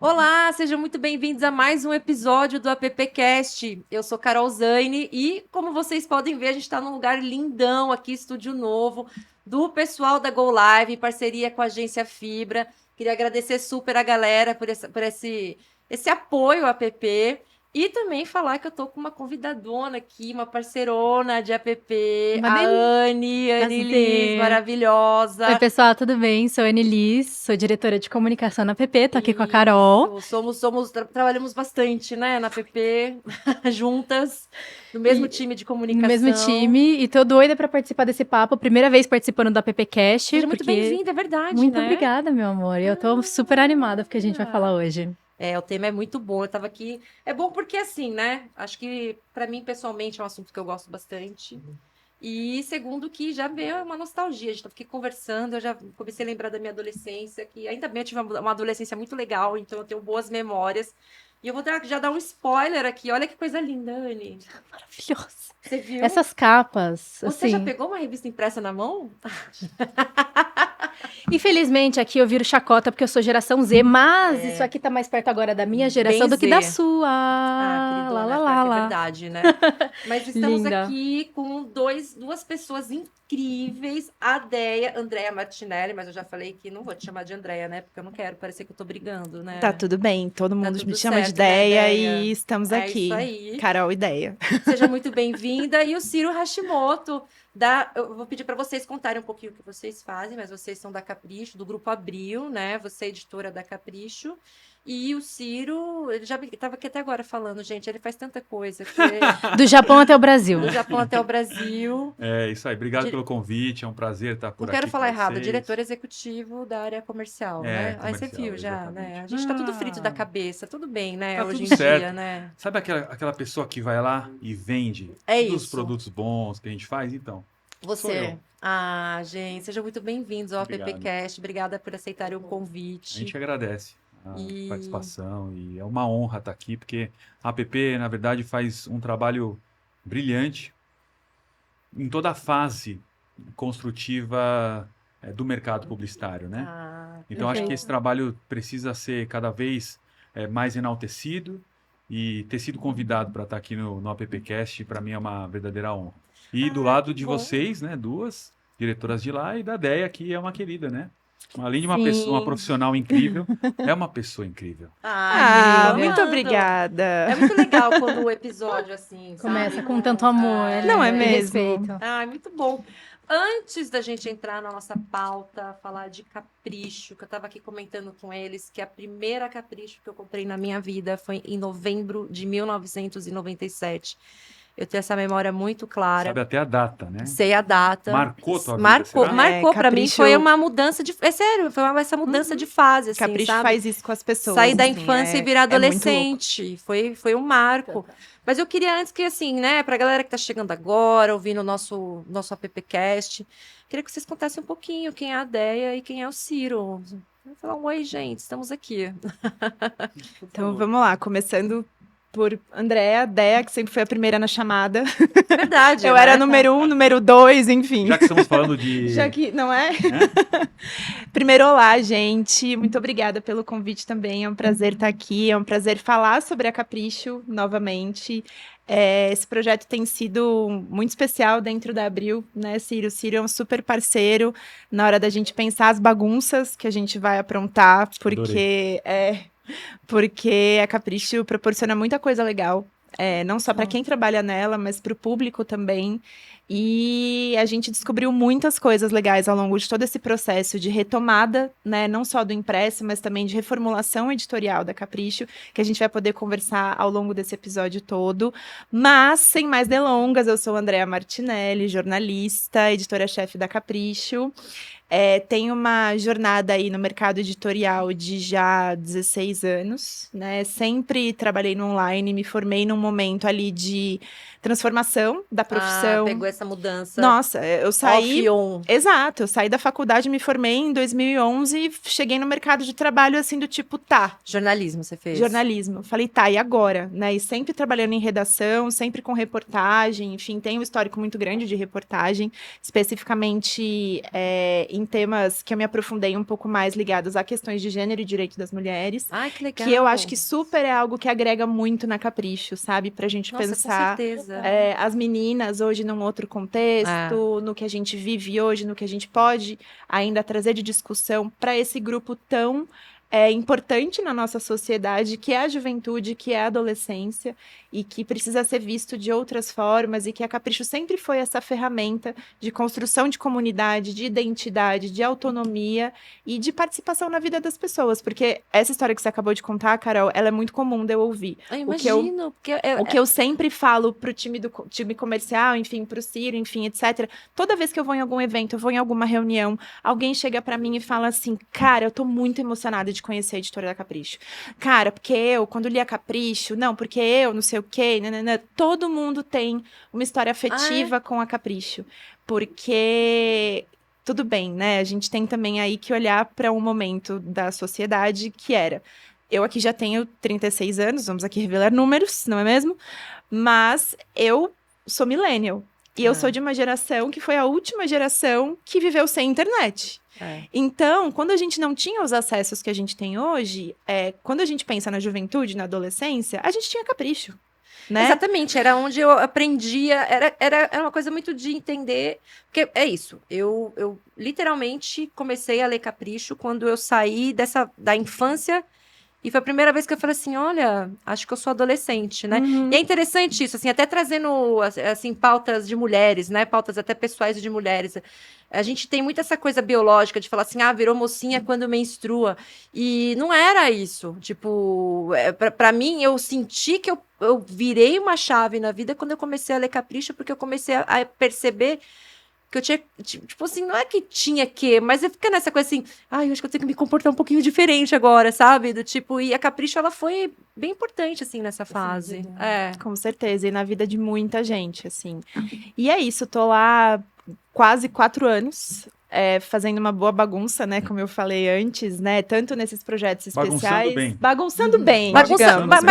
Olá, sejam muito bem-vindos a mais um episódio do AppCast. Eu sou Carol Zaine e, como vocês podem ver, a gente está num lugar lindão aqui, estúdio novo, do pessoal da Go Live, em parceria com a agência Fibra. Queria agradecer super a galera por esse apoio ao app. E também falar que eu tô com uma convidadona aqui, uma parceirona de app, Uma a delícia. Anne Liz, Prazer. maravilhosa. Oi, pessoal, tudo bem? Sou a Anne Liz, sou diretora de comunicação na app, tô aqui com a Carol. Trabalhamos bastante, né, na PP, juntas, no mesmo E- time de No mesmo comunicação. time, e tô doida pra participar desse papo. Primeira vez participando do AppCast, Seja muito porque... bem-vinda, é verdade, Muito né? obrigada, meu amor. Eu tô super animada porque a gente vai falar hoje. O tema é muito bom. Eu tava aqui. É bom porque, assim, né? Acho que, para mim, pessoalmente, é um assunto que eu gosto bastante. E segundo, que já veio uma nostalgia. A gente tava aqui conversando, eu já comecei a lembrar da minha adolescência, que ainda bem eu tive uma adolescência muito legal, então eu tenho boas memórias. E eu vou já dar um spoiler aqui. Olha que coisa linda, Anne. Maravilhoso. Você viu? Essas capas, Você já assim... pegou uma revista impressa na mão? Infelizmente, aqui eu viro chacota porque eu sou geração Z, mas isso aqui tá mais perto agora da minha geração Bem do que da Z. sua. Ah, Lá, queridona, lá, pior lá, que é lá. verdade, né? Mas estamos Linda. aqui com duas pessoas incríveis. A Andrea Martinelli, mas eu já falei que não vou te chamar de Andrea, né? Porque eu não quero parecer que eu tô brigando, Tá né? tudo bem, todo Tá mundo me tudo chama de certo, né, Ideia Ideia? e estamos É isso aqui. aí. Carol Ideia. Seja muito bem-vinda. E o Ciro Hashimoto, eu vou pedir para vocês contarem um pouquinho o que vocês fazem, mas vocês são da Capricho, do Grupo Abril, né? Você é editora da Capricho. E o Ciro, ele já estava aqui até agora falando, gente, ele faz tanta coisa, Do Japão até o Brasil. do Japão até o Brasil. É isso aí. Obrigado Di- pelo convite. É um prazer estar Não por quero aqui falar com errado, vocês. diretor executivo da área comercial, né? Aí você Comercial, viu já, né? exatamente. A gente tá tudo frito da Ah, cabeça, tudo bem, né? tá Hoje tudo em certo. dia, né? Sabe aquela pessoa que vai lá e vende É todos os isso. produtos bons que a gente faz? Então, sou Você. eu. Ah, gente, sejam muito bem-vindos ao Obrigado. AppCast. Obrigada por aceitarem o A convite. gente agradece a E participação e é uma honra estar aqui, porque a app, na verdade, faz um trabalho brilhante em toda a fase construtiva do mercado publicitário, né? Então, acho que esse trabalho precisa ser cada vez mais enaltecido e ter sido convidado para estar aqui no AppCast, para mim é uma verdadeira honra. E do lado de bom. vocês, né, duas diretoras de lá, e da Deia, que é uma querida, né? Além de uma Sim. pessoa, uma profissional incrível, é uma pessoa incrível. Ah, que muito lindo. obrigada. É muito legal quando o episódio, assim, Começa sabe? com tanto amor. Não é e mesmo? respeito. Ah, muito bom. Antes da gente entrar na nossa pauta, falar de Capricho, que eu estava aqui comentando com eles, que a primeira Capricho que eu comprei na minha vida foi em novembro de 1997. Eu tenho essa memória muito clara. Sabe até a data, né? Sei a data. Marcou tua vida, Marcou, será? marcou para mim. Capricho- Foi uma mudança de. É sério, foi essa mudança de fase, assim, Capricho sabe? faz isso com as pessoas. Sair da assim, infância e é- virar é muito louco. adolescente. Foi um marco. Mas eu queria antes que, assim, né, pra galera que tá chegando agora, ouvindo o nosso AppCast, queria que vocês contassem um pouquinho quem é a Deia e quem é o Ciro. Vou falar um oi, gente, estamos aqui. Então vamos lá, começando por Andréa, Deia, que sempre foi a primeira na chamada. É verdade. Eu né? era número 1, número 2, enfim. Já que estamos falando de... Já que, não é? né? Primeiro, olá, gente. Muito obrigada pelo convite também. É um prazer estar aqui. É um prazer falar sobre a Capricho novamente. Esse projeto tem sido muito especial dentro da Abril, né, Ciro? O Ciro é um super parceiro na hora da gente pensar as bagunças que a gente vai aprontar, porque a Capricho proporciona muita coisa legal. Não só para quem trabalha nela, mas para o público também. E a gente descobriu muitas coisas legais ao longo de todo esse processo de retomada, né, não só do impresso, mas também de reformulação editorial da Capricho, que a gente vai poder conversar ao longo desse episódio todo. Mas, sem mais delongas, eu sou Andrea Martinelli, jornalista, editora-chefe da Capricho. Tenho uma jornada aí no mercado editorial de já 16 anos, né? Sempre trabalhei no online, me formei num momento ali de transformação da profissão. Pegou essa mudança Nossa, eu saí... off e on? Exato, eu saí da faculdade, me formei em 2011 e cheguei no mercado de trabalho assim do tipo, tá, Jornalismo você fez? jornalismo. Falei, tá, e agora? Né? E sempre trabalhando em redação, sempre com reportagem, enfim, tem um histórico muito grande de reportagem, especificamente em temas que eu me aprofundei um pouco mais ligados a questões de gênero e direito das mulheres. Ai, que legal. Que eu acho que super é algo que agrega muito na Capricho, sabe? Pra gente Nossa, pensar com certeza. as meninas hoje num outro contexto, no que a gente vive hoje, no que a gente pode ainda trazer de discussão para esse grupo tão importante na nossa sociedade, que é a juventude, que é a adolescência, e que precisa ser visto de outras formas, e que a Capricho sempre foi essa ferramenta de construção de comunidade, de identidade, de autonomia e de participação na vida das pessoas, porque essa história que você acabou de contar, Carol, ela é muito comum de eu ouvir. Eu imagino, porque O que eu sempre falo pro time comercial, enfim, pro Ciro, enfim, etc. Toda vez que eu vou em algum evento, eu vou em alguma reunião, alguém chega pra mim e fala assim, cara, eu tô muito emocionada de conhecer a editora da Capricho. Cara, porque eu, quando li a Capricho, não, porque eu, não sei o quê, nanana, todo mundo tem uma história afetiva com a Capricho. Porque... Tudo bem, né? A gente tem também aí que olhar para um momento da sociedade que era... Eu aqui já tenho 36 anos, vamos aqui revelar números, não é mesmo? Mas eu sou millennial. E eu sou de uma geração que foi a última geração que viveu sem internet. Então, quando a gente não tinha os acessos que a gente tem hoje, quando a gente pensa na juventude, na adolescência, a gente tinha Capricho. Né? Exatamente, era onde eu aprendia, era uma coisa muito de entender, porque é isso, eu literalmente comecei a ler Capricho quando eu saí da infância, e foi a primeira vez que eu falei assim, olha, acho que eu sou adolescente, né? E é interessante isso, assim, até trazendo, assim, pautas de mulheres, né? Pautas até pessoais de mulheres. A gente tem muito essa coisa biológica de falar assim, virou mocinha quando menstrua. E não era isso. Tipo, pra mim, eu senti que eu virei uma chave na vida quando eu comecei a ler Capricho, porque eu comecei a perceber que eu tinha, tipo assim, não é que tinha que, mas eu fico nessa coisa assim, eu acho que eu tenho que me comportar um pouquinho diferente agora, sabe? Do tipo, e a Capricho, ela foi bem importante, assim, nessa fase. Com certeza, e na vida de muita gente, assim. E é isso, tô lá quase 4 anos, fazendo uma boa bagunça, né, como eu falei antes, né, tanto nesses projetos especiais... Bagunçando bem, digamos. Bagunçando bem.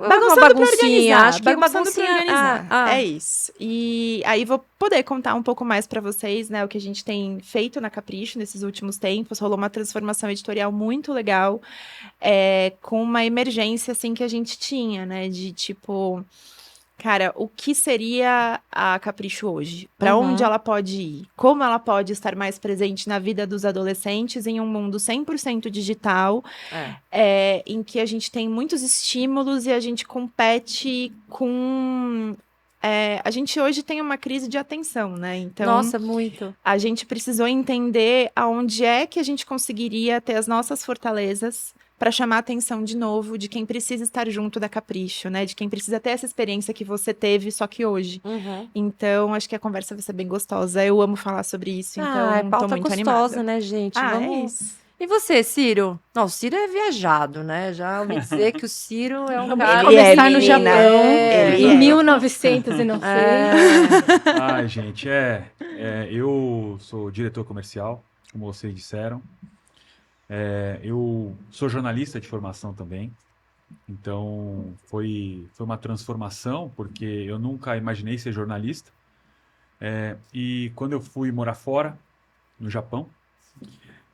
Bagunçando pra organizar. Acho que bagunçando pra organizar. É isso. E aí vou poder contar um pouco mais para vocês, né, o que a gente tem feito na Capricho nesses últimos tempos. Rolou uma transformação editorial muito legal, com uma emergência, assim, que a gente tinha, né, de tipo... Cara, o que seria a Capricho hoje? Para onde ela pode ir? Como ela pode estar mais presente na vida dos adolescentes em um mundo 100% digital, em que a gente tem muitos estímulos e a gente compete com... a gente hoje tem uma crise de atenção, né? Então, nossa, muito. A gente precisou entender aonde é que a gente conseguiria ter as nossas fortalezas para chamar a atenção de novo de quem precisa estar junto da Capricho, né? De quem precisa ter essa experiência que você teve, só que hoje. Então, acho que a conversa vai ser bem gostosa. Eu amo falar sobre isso, então pauta tô muito gostosa, animada. né, gente? É isso. E você, Ciro? Não, o Ciro é viajado, né? Já ouvi dizer que o Ciro é um Vamos cara... começar no Japão, Ele em 1900 e não sei. Ai, gente, eu sou diretor comercial, como vocês disseram. Eu sou jornalista de formação também, então foi uma transformação, porque eu nunca imaginei ser jornalista. E quando eu fui morar fora, no Japão,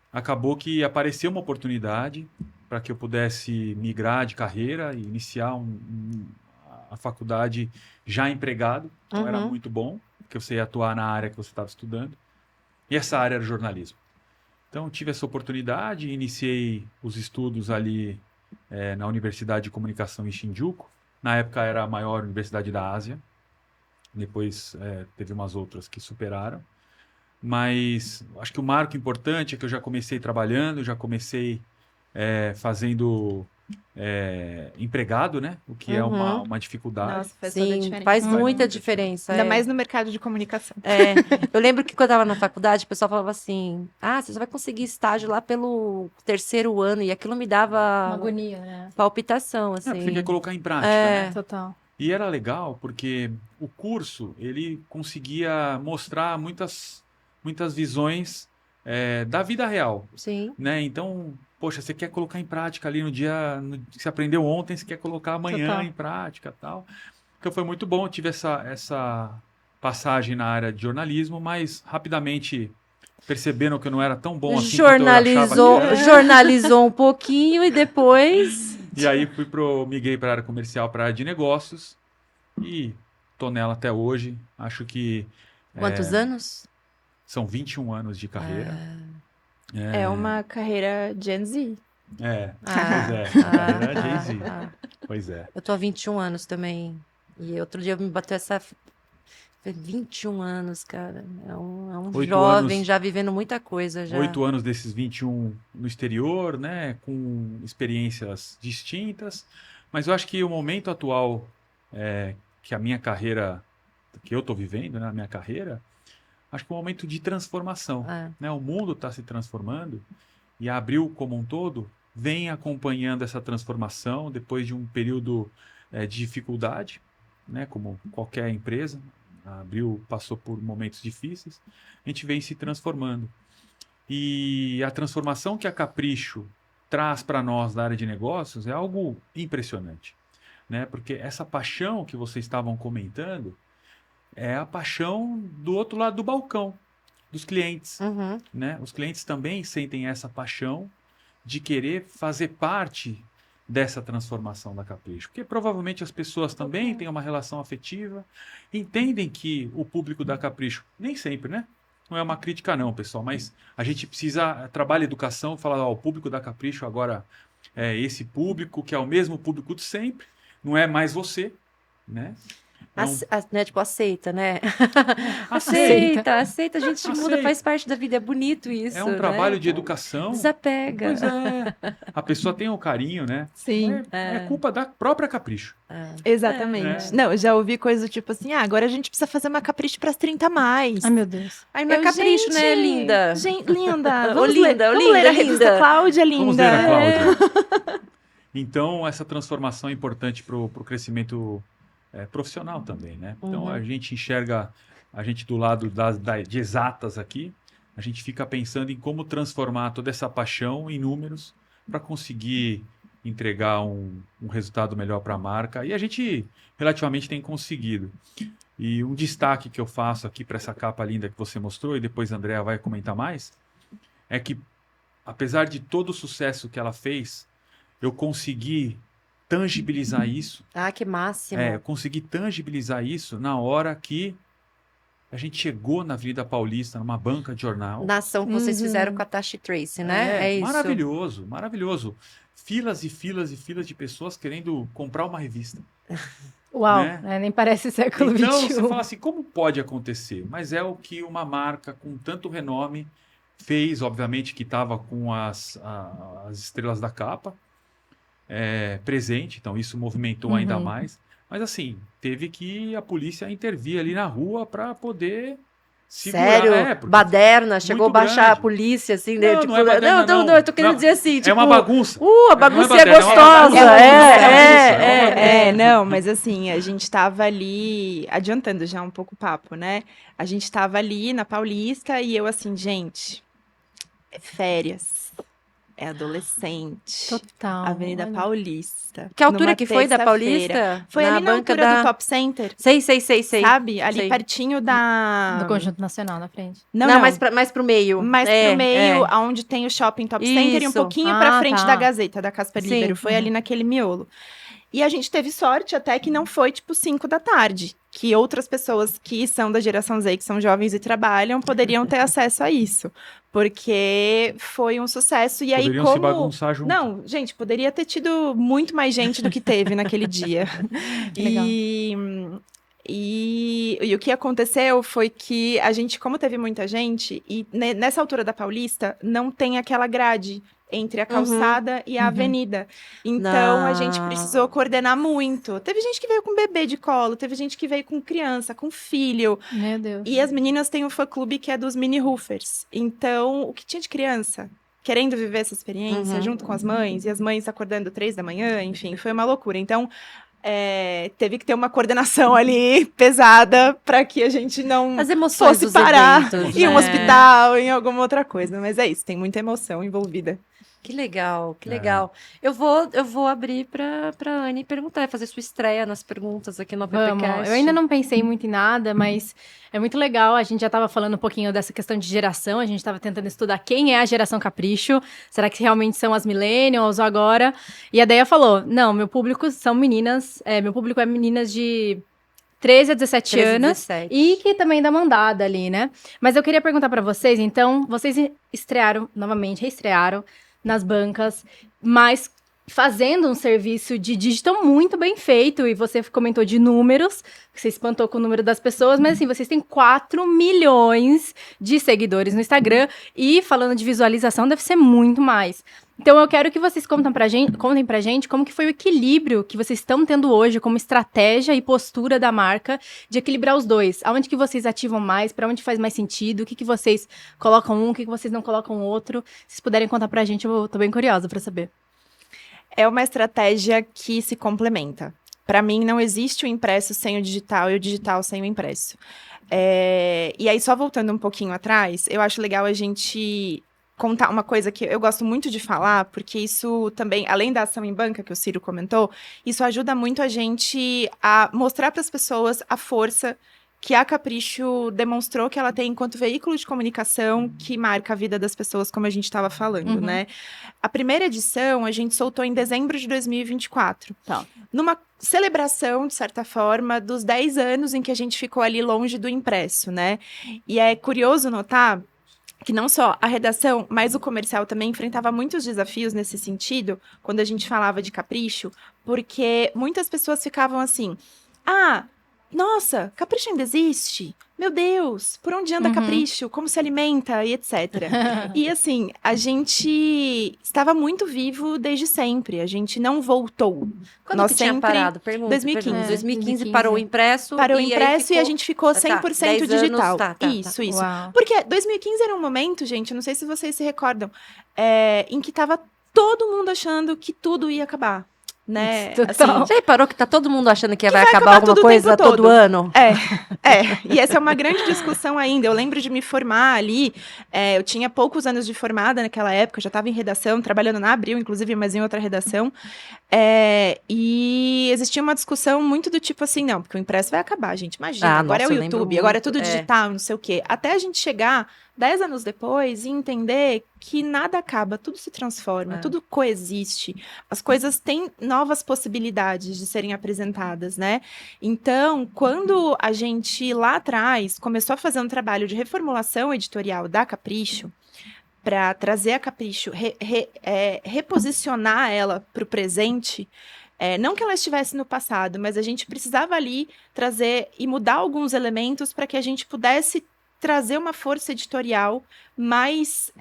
acabou que apareceu uma oportunidade para que eu pudesse migrar de carreira e iniciar a faculdade já empregado. Então era muito bom, porque você ia atuar na área que você estava estudando. E essa área era jornalismo. Então, tive essa oportunidade, iniciei os estudos ali na Universidade de Comunicação em Shinjuku. Na época, era a maior universidade da Ásia. Depois, teve umas outras que superaram. Mas, acho que o marco importante é que eu já comecei trabalhando, já comecei fazendo empregado, né? O que é uma dificuldade. Nossa, faz toda a Sim, diferença. faz muita diferença. Ainda mais no mercado de comunicação. Eu lembro que quando eu estava na faculdade, o pessoal falava assim, você só vai conseguir estágio lá pelo 3º ano, e aquilo me dava Uma agonia, né? palpitação, assim. Você quer colocar em prática, né? Total. E era legal porque o curso, ele conseguia mostrar muitas visões da vida real, Sim. né? Então, poxa, você quer colocar em prática ali no dia que você aprendeu ontem, você quer colocar amanhã Total. em prática, tal. Então foi muito bom, eu tive essa passagem na área de jornalismo, mas rapidamente perceberam que eu não era tão bom assim quanto eu achava que era. Jornalizou um pouquinho e depois. E aí migrei para a área comercial, para a área de negócios e tô nela até hoje. Acho que Quantos anos? são 21 anos de carreira. É uma carreira Gen Z. Pois é, carreira Jay-Z. Pois é. Eu tô há 21 anos também. E outro dia me bateu essa. 21 anos, cara. É um 8 jovem anos. já vivendo muita coisa já. 8 anos desses 21 no exterior, né? Com experiências distintas. Mas eu acho que o momento atual que a minha carreira, que eu tô vivendo, né? A minha carreira, acho que é um momento de transformação. É. Né? O mundo está se transformando e a Abril como um todo vem acompanhando essa transformação depois de um período de dificuldade, né? Como qualquer empresa. A Abril passou por momentos difíceis, a gente vem se transformando. E a transformação que a Capricho traz para nós da área de negócios é algo impressionante, né? Porque essa paixão que vocês estavam comentando é a paixão do outro lado do balcão, dos clientes, Uhum. né? Os clientes também sentem essa paixão de querer fazer parte dessa transformação da Capricho. Porque provavelmente as pessoas também têm uma relação afetiva, entendem que o público da Capricho, nem sempre, né? Não é uma crítica não, pessoal, mas a gente precisa trabalhar educação, falar, ó, o público da Capricho agora é esse público, que é o mesmo público de sempre, não é mais você, né? Né, tipo, aceita, né? Aceita. Aceita, a gente muda, Aceita. faz parte da vida, é bonito isso. É um trabalho né? de educação. Desapega. Pois é. A pessoa tem um carinho, né? Sim. É culpa da própria Capricho. Exatamente. Não, eu já ouvi coisa tipo assim, agora a gente precisa fazer uma Capricho pras 30 a mais. Ai, meu Deus. Ai, mas capricho, né, linda? Gente, linda. Ô, Vamos linda, ler, ô, vamos ler a linda, revista linda. Cláudia, linda. Vamos ler a Cláudia. Então, essa transformação é importante para o crescimento profissional também, né? Então, a gente enxerga, a gente do lado de exatas aqui, a gente fica pensando em como transformar toda essa paixão em números para conseguir entregar um resultado melhor para a marca. E a gente relativamente tem conseguido. E um destaque que eu faço aqui para essa capa linda que você mostrou, e depois a Andrea vai comentar mais, é que, apesar de todo o sucesso que ela fez, eu consegui tangibilizar isso. Ah, que máximo. Eu consegui tangibilizar isso na hora que a gente chegou na Avenida Paulista, numa banca de jornal. Na ação que vocês fizeram com a Tashi Trace, né? É isso. Maravilhoso, maravilhoso. Filas e filas e filas de pessoas querendo comprar uma revista. Uau, Né? nem parece século Então, XXI. você fala assim, como pode acontecer? Mas é o que uma marca com tanto renome fez, obviamente, que estava com as estrelas da capa presente, então isso movimentou ainda mais. Mas assim, teve que a polícia intervir ali na rua para poder segurar. Sério? Porque Baderna, chegou a muito baixar a grande. polícia, assim, Não, né? não Tipo, é baderna, não. eu tô querendo Não, dizer assim, tipo... é uma bagunça. A bagunça Não é baderna, gostosa. é uma É, não, mas assim, a gente tava ali, adiantando já um pouco o papo, né? A gente tava ali na Paulista e eu assim, gente, é férias, é adolescente, Total. Avenida olha. Paulista. Que altura numa que foi da terça-feira. Paulista? Foi ali na banca altura do Top Center, Sei. sabe? Ali Sei. pertinho da... Do Conjunto Nacional na frente. Não, mais pro meio. Mais pro meio, onde tem o shopping Top Center e um Isso. pouquinho pra frente tá. da Gazeta, da Casper Sim. Libero. Foi ali naquele miolo. E a gente teve sorte até que não foi, tipo, 5 da tarde. Que outras pessoas que são da geração Z, que são jovens e trabalham, poderiam ter acesso a isso. Porque foi um sucesso. E aí, Poderiam se bagunçar junto. Não, gente, poderia ter tido muito mais gente do que teve naquele dia. Que legal. E o que aconteceu foi que a gente, como teve muita gente, e nessa altura da Paulista, não tem aquela grade entre a calçada e a avenida. Então, a gente precisou coordenar muito. Teve gente que veio com bebê de colo, teve gente que veio com criança, com filho. Meu Deus. E as meninas têm um fã-clube que é dos mini roofers. Então, o que tinha de criança querendo viver essa experiência junto com as mães, e as mães acordando 3 da manhã, enfim, foi uma loucura. Então, teve que ter uma coordenação ali pesada para que a gente não As emoções fosse dos parar eventos, em um né? hospital, em alguma outra coisa. Mas é isso, tem muita emoção envolvida. Que legal, que É. legal. Eu vou abrir pra Anne perguntar, fazer sua estreia nas perguntas aqui no Vamos. PPcast. Eu ainda não pensei muito em nada, mas é muito legal. A gente já estava falando um pouquinho dessa questão de geração. A gente estava tentando estudar quem é a geração Capricho. Será que realmente são as millennials ou agora? E a Deia falou, não, meu público são meninas. Meu público é meninas de 13 a 17 13, anos. 17. E que também dá mandada ali, né? Mas eu queria perguntar para vocês, então, vocês estrearam, novamente, reestrearam nas bancas, mas fazendo um serviço de digital muito bem feito, e você comentou de números, que você espantou com o número das pessoas, mas assim, vocês têm 4 milhões de seguidores no Instagram, e falando de visualização, deve ser muito mais. Então eu quero que vocês contem pra gente como que foi o equilíbrio que vocês estão tendo hoje como estratégia e postura da marca de equilibrar os dois. Aonde que vocês ativam mais, pra onde faz mais sentido, o que que vocês colocam um, o que que vocês não colocam outro. Se vocês puderem contar pra gente, eu tô bem curiosa pra saber. É uma estratégia que se complementa. Para mim, não existe o impresso sem o digital e o digital sem o impresso. E aí, só voltando um pouquinho atrás, eu acho legal a gente contar uma coisa que eu gosto muito de falar, porque isso também, além da ação em banca que o Ciro comentou, isso ajuda muito a gente a mostrar para as pessoas a força que a Capricho demonstrou que ela tem enquanto veículo de comunicação que marca a vida das pessoas, como a gente estava falando, né? A primeira edição a gente soltou em dezembro de 2024. Tá. Numa celebração, de certa forma, dos 10 anos em que a gente ficou ali longe do impresso, né? E é curioso notar que não só a redação, mas o comercial também enfrentava muitos desafios nesse sentido, quando a gente falava de Capricho, porque muitas pessoas ficavam assim, nossa, Capricho ainda existe? Meu Deus, por onde anda Capricho? Como se alimenta? E etc. E assim, a gente estava muito vivo desde sempre. A gente não voltou. Quando Nós que tinha sempre- parado? Pergunta. 2015. Pergunta. 2015 2015. parou o impresso. Parou o e aí impresso e a ficou- gente ficou Tá, 100% 10 anos, digital. tá. Isso. Uau. Porque 2015 era um momento, gente, eu não sei se vocês se recordam, em que tava todo mundo achando que tudo ia acabar, né? Total. Assim, Você reparou que tá todo mundo achando que vai vai acabar acabar alguma tudo o coisa tempo todo. todo ano? E essa é uma grande discussão ainda. Eu lembro de me formar ali, eu tinha poucos anos de formada naquela época, eu já estava em redação, trabalhando na Abril, inclusive, mas em outra redação. E existia uma discussão muito do tipo assim, não, porque o impresso vai acabar, gente. Imagina, agora nossa, é eu o lembro YouTube, agora é muito, tudo digital, não sei o quê. Até a gente chegar 10 anos depois e entender que nada acaba, tudo se transforma, tudo coexiste. As coisas têm novas possibilidades de serem apresentadas, né? Então, quando a gente lá atrás começou a fazer um trabalho de reformulação editorial da Capricho, para trazer a Capricho, reposicionar ela para o presente, não que ela estivesse no passado, mas a gente precisava ali trazer e mudar alguns elementos para que a gente pudesse trazer uma força editorial mais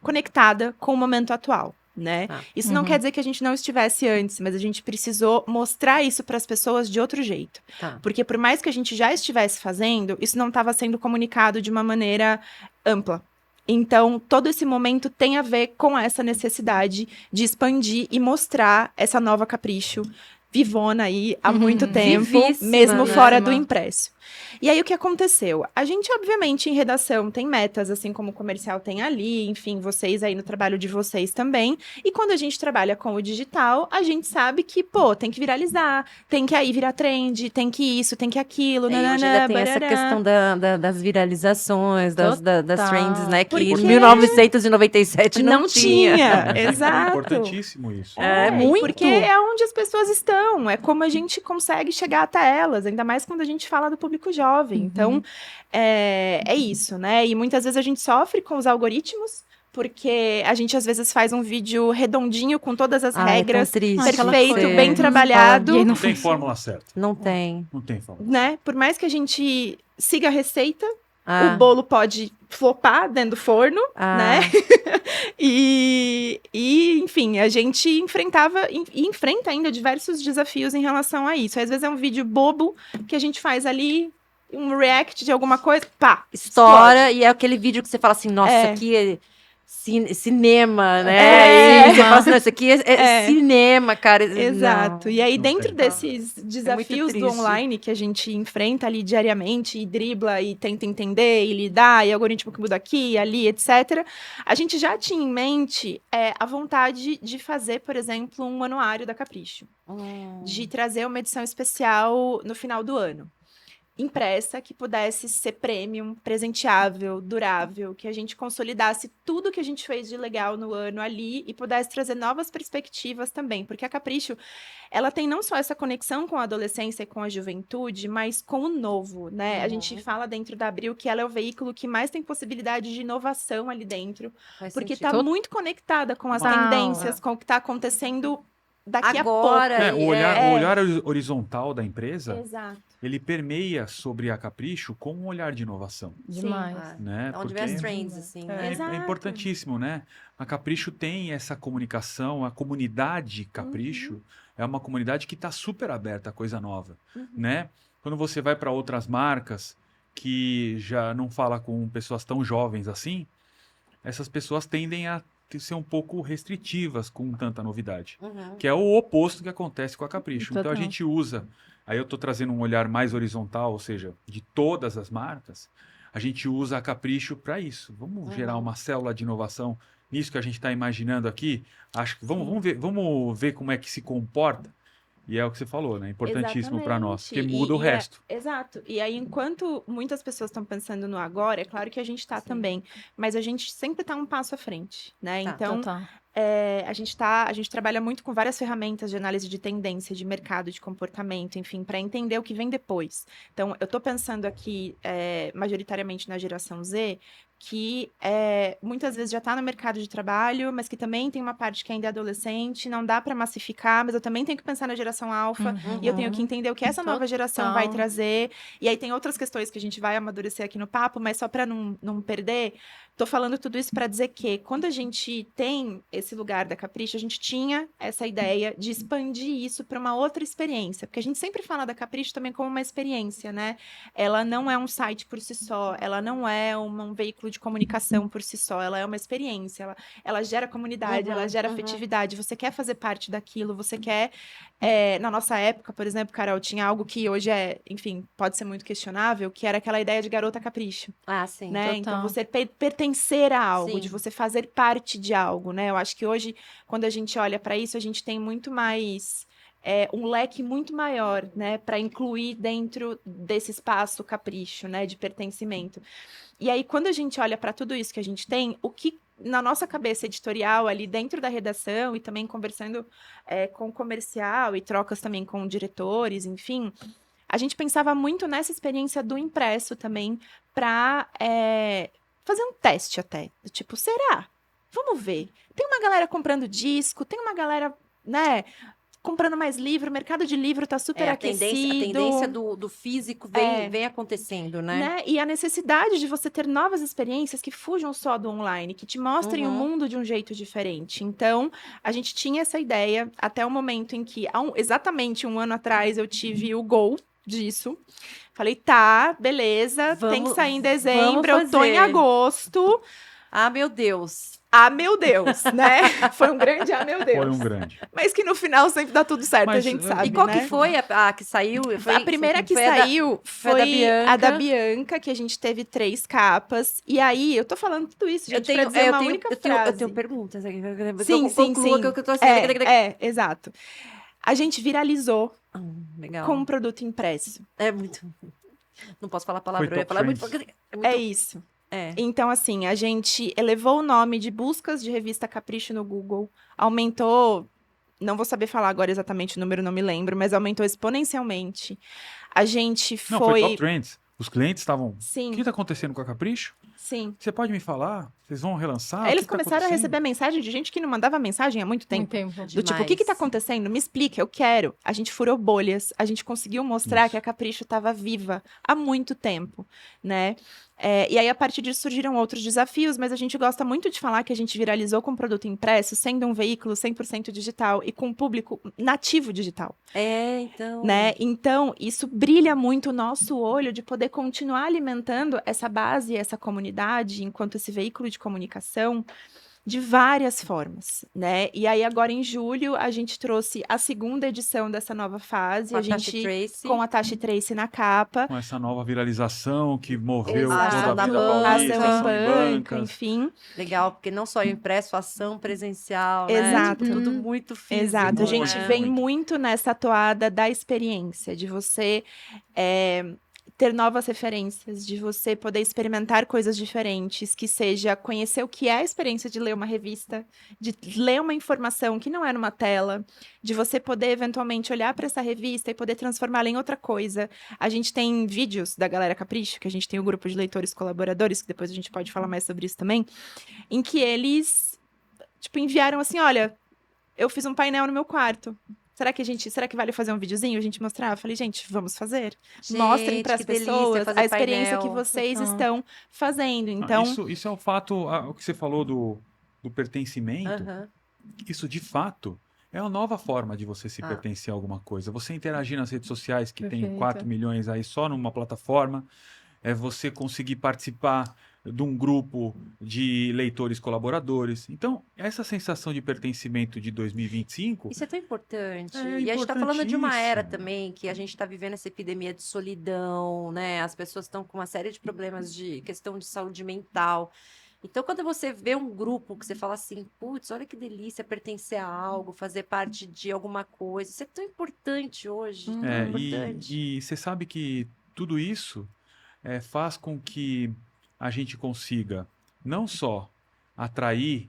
conectada com o momento atual, né? Isso não quer dizer que a gente não estivesse antes, mas a gente precisou mostrar isso para as pessoas de outro jeito. Tá. Porque por mais que a gente já estivesse fazendo, isso não estava sendo comunicado de uma maneira ampla. Então, todo esse momento tem a ver com essa necessidade de expandir e mostrar essa nova Capricho vivona aí há muito tempo, Vivíssima, mesmo né? fora do impresso. E aí, o que aconteceu? A gente, obviamente, em redação tem metas, assim como o comercial tem ali, enfim, vocês aí no trabalho de vocês também. E quando a gente trabalha com o digital, a gente sabe que, tem que viralizar, tem que aí virar trend, tem que isso, tem que aquilo, E hoje ainda tem essa barará. questão das viralizações, das trends, né? Que Porque- em 1997 não tinha. É Exato. importantíssimo isso. É, muito. Porque é onde as pessoas estão, é como a gente consegue chegar até elas, ainda mais quando a gente fala do público jovem. Então, é isso, né? E muitas vezes a gente sofre com os algoritmos, porque a gente às vezes faz um vídeo redondinho com todas as Ai, é tão regras, triste. perfeito, Você- bem trabalhado, E aí Não tem fórmula certa. Não tem. Não tem fórmula. né? Por mais que a gente siga a receita, Ah, o bolo pode flopar dentro do forno, né? E, enfim, a gente enfrentava e enfrenta ainda diversos desafios em relação a isso. Às vezes é um vídeo bobo que a gente faz ali, um react de alguma coisa, pá, Estoura e é aquele vídeo que você fala assim, nossa, É. aqui cinema, né? E você fala assim, não, isso aqui é cinema, cara. Exato. Não, e aí, não dentro tem. desses desafios do triste. online que a gente enfrenta ali diariamente, e dribla, e tenta entender, e lidar, e algoritmo que muda aqui, ali, etc., a gente já tinha em mente a vontade de fazer, por exemplo, um anuário da Capricho. De trazer uma edição especial no final do ano. Impressa, que pudesse ser premium, presenteável, durável, que a gente consolidasse tudo que a gente fez de legal no ano ali e pudesse trazer novas perspectivas também, porque a Capricho, ela tem não só essa conexão com a adolescência e com a juventude, mas com o novo, né? A gente fala dentro da Abril que ela é o veículo que mais tem possibilidade de inovação ali dentro, porque está muito conectada com as tendências, com o que está acontecendo daqui agora. a pouco. O olhar horizontal da empresa, Exato. ele permeia sobre a Capricho com um olhar de inovação. Demais. Né? Onde vem as trends, assim. Né? É importantíssimo, né? A Capricho tem essa comunicação, a comunidade Capricho é uma comunidade que está super aberta a coisa nova, né? Quando você vai para outras marcas que já não fala com pessoas tão jovens assim, essas pessoas tendem a ser um pouco restritivas com tanta novidade, que é o oposto que acontece com a Capricho. Total. Então a gente usa, aí eu estou trazendo um olhar mais horizontal, ou seja, de todas as marcas, a gente usa a Capricho para isso. Vamos gerar uma célula de inovação nisso que a gente está imaginando aqui. Acho que vamos ver como é que se comporta. E é o que você falou, né? Importantíssimo para nós, porque muda o resto. Exato. E aí, enquanto muitas pessoas estão pensando no agora, é claro que a gente está também, mas a gente sempre está um passo à frente, né? Então, a gente trabalha muito com várias ferramentas de análise de tendência, de mercado, de comportamento, enfim, para entender o que vem depois. Então, eu estou pensando aqui, majoritariamente na geração Z, que muitas vezes já está no mercado de trabalho, mas que também tem uma parte que ainda é adolescente, não dá para massificar, mas eu também tenho que pensar na geração alfa, e eu tenho que entender o que essa nova geração vai trazer. E aí tem outras questões que a gente vai amadurecer aqui no papo, mas só para não perder, tô falando tudo isso para dizer que quando a gente tem esse lugar da Capricho, a gente tinha essa ideia de expandir isso para uma outra experiência, porque a gente sempre fala da Capricho também como uma experiência, né? Ela não é um site por si só, ela não é um veículo de comunicação por si só, ela é uma experiência, ela gera comunidade, ela gera afetividade, você quer fazer parte daquilo, você quer... na nossa época, por exemplo, Carol, tinha algo que hoje enfim, pode ser muito questionável, que era aquela ideia de garota capricho. Ah, sim. Né? Então, você pertencer a algo, de você fazer parte de algo, né? Eu acho que hoje, quando a gente olha para isso, a gente tem muito mais... um leque muito maior, né, para incluir dentro desse espaço capricho, né, de pertencimento. E aí, quando a gente olha para tudo isso que a gente tem, o que na nossa cabeça editorial, ali dentro da redação, e também conversando com o comercial, e trocas também com diretores, enfim, a gente pensava muito nessa experiência do impresso também, para fazer um teste até. Tipo, será? Vamos ver. Tem uma galera comprando disco, tem uma galera, né... comprando mais livro, o mercado de livro está super aquecido. A tendência do físico vem acontecendo, né? E a necessidade de você ter novas experiências que fujam só do online, que te mostrem o mundo de um jeito diferente. Então, a gente tinha essa ideia até o momento em que, exatamente um ano atrás, eu tive o gol disso. Falei, tá, beleza, tem que sair em dezembro, eu tô em agosto. Ah, meu Deus. Ah, meu Deus, né? Foi um grande ah, meu Deus. Foi um grande. Mas que no final sempre dá tudo certo, a gente sabe, E qual né? que foi a que saiu? A primeira que saiu foi a da Bianca, que a gente teve 3 capas. E aí, eu tô falando tudo isso, gente, pra dizer uma única frase. Eu tenho perguntas aqui. Sim. Que eu tô assim... Exato. A gente viralizou legal. com um produto impresso. É muito... Não posso falar palavrão, eu ia falar muito... É isso. Então, assim, a gente elevou o nome de buscas de revista Capricho no Google, aumentou, não vou saber falar agora exatamente o número, não me lembro, mas aumentou exponencialmente. A gente foi... Não, foi top trends. Os clientes estavam... Sim. O que está acontecendo com a Capricho? Sim. Você pode me falar? Vocês vão relançar? Aí eles começaram a receber mensagem de gente que não mandava mensagem há muito tempo. Do tipo, o que tá acontecendo? Me explica, eu quero. A gente furou bolhas, a gente conseguiu mostrar que a Capricho estava viva há muito tempo, né? E aí, a partir disso, surgiram outros desafios, mas a gente gosta muito de falar que a gente viralizou com produto impresso, sendo um veículo 100% digital e com um público nativo digital. Então... Né? Então, isso brilha muito o nosso olho de poder poder continuar alimentando essa base, essa comunidade, enquanto esse veículo de comunicação, de várias formas, né? E aí, agora em julho, a gente trouxe a segunda edição dessa nova fase, Com a Tashi Tracy. com a Tashi Tracy na capa. Com essa nova viralização que moveu Exato. toda a Ação da vida banca. paulista, Ação em ação em banca, bancas. enfim. Legal, porque não só impresso, ação presencial, Exato. né? Tipo, tudo muito físico. Exato, a gente né? vem muito nessa toada da experiência, de você ter novas referências, de você poder experimentar coisas diferentes, que seja conhecer o que é a experiência de ler uma revista, de ler uma informação que não é numa tela, de você poder eventualmente olhar para essa revista e poder transformá-la em outra coisa. A gente tem vídeos da Galera Capricho, que a gente tem o grupo de leitores colaboradores, que depois a gente pode falar mais sobre isso também, em que eles, tipo, enviaram assim, olha, eu fiz um painel no meu quarto. Será que vale fazer um videozinho, a gente mostrar? Eu falei, gente, vamos fazer. Mostrem para as que delícia pessoas fazer a experiência painel. que vocês Então. estão fazendo. Então, Isso é o fato, o que você falou do pertencimento, Aham. isso de fato é uma nova forma de você se Ah. pertencer a alguma coisa. Você interagir nas redes sociais, que tem Perfeito. 4 milhões aí só numa plataforma, é você conseguir participar de um grupo de leitores colaboradores. Então, essa sensação de pertencimento de 2025 Isso é tão importante. É E a gente está falando de uma era importantíssimo. também que a gente está vivendo essa epidemia de solidão, né? As pessoas estão com uma série de problemas de questão de saúde mental. Então, quando você vê um grupo que você fala assim, putz, olha que delícia pertencer a algo, fazer parte de alguma coisa, isso é tão importante hoje, tão importante. e você sabe que tudo isso faz com que a gente consiga não só atrair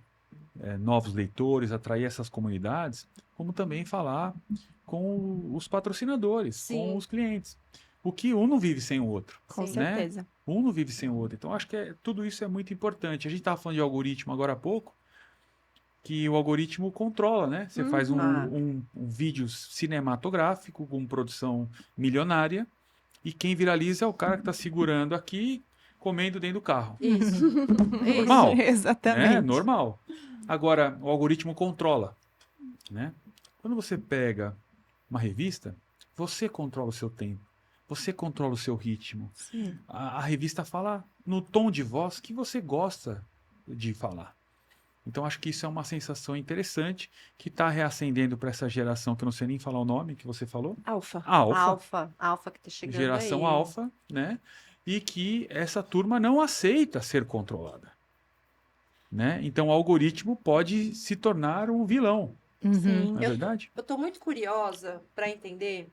novos leitores, atrair essas comunidades, como também falar com os patrocinadores, Sim. com os clientes. Porque um não vive sem o outro. com Sim. certeza. Um não vive sem o outro. Então, acho que tudo isso é muito importante. A gente estava falando de algoritmo agora há pouco, que o algoritmo controla, né? Você faz um vídeo cinematográfico com produção milionária e quem viraliza é o cara que está segurando aqui, comendo dentro do carro. Isso. Normal. Exatamente. É normal. Agora, o algoritmo controla, né? Quando você pega uma revista, você controla o seu tempo, você controla o seu ritmo. Sim. A revista fala no tom de voz que você gosta de falar. Então, acho que isso é uma sensação interessante que está reacendendo para essa geração, que eu não sei nem falar o nome que você falou. Alfa. Alfa que tá chegando Geração aí. alfa, né? E que essa turma não aceita ser controlada, né? Então o algoritmo pode se tornar um vilão, Sim. não é verdade? Eu tô muito curiosa para entender,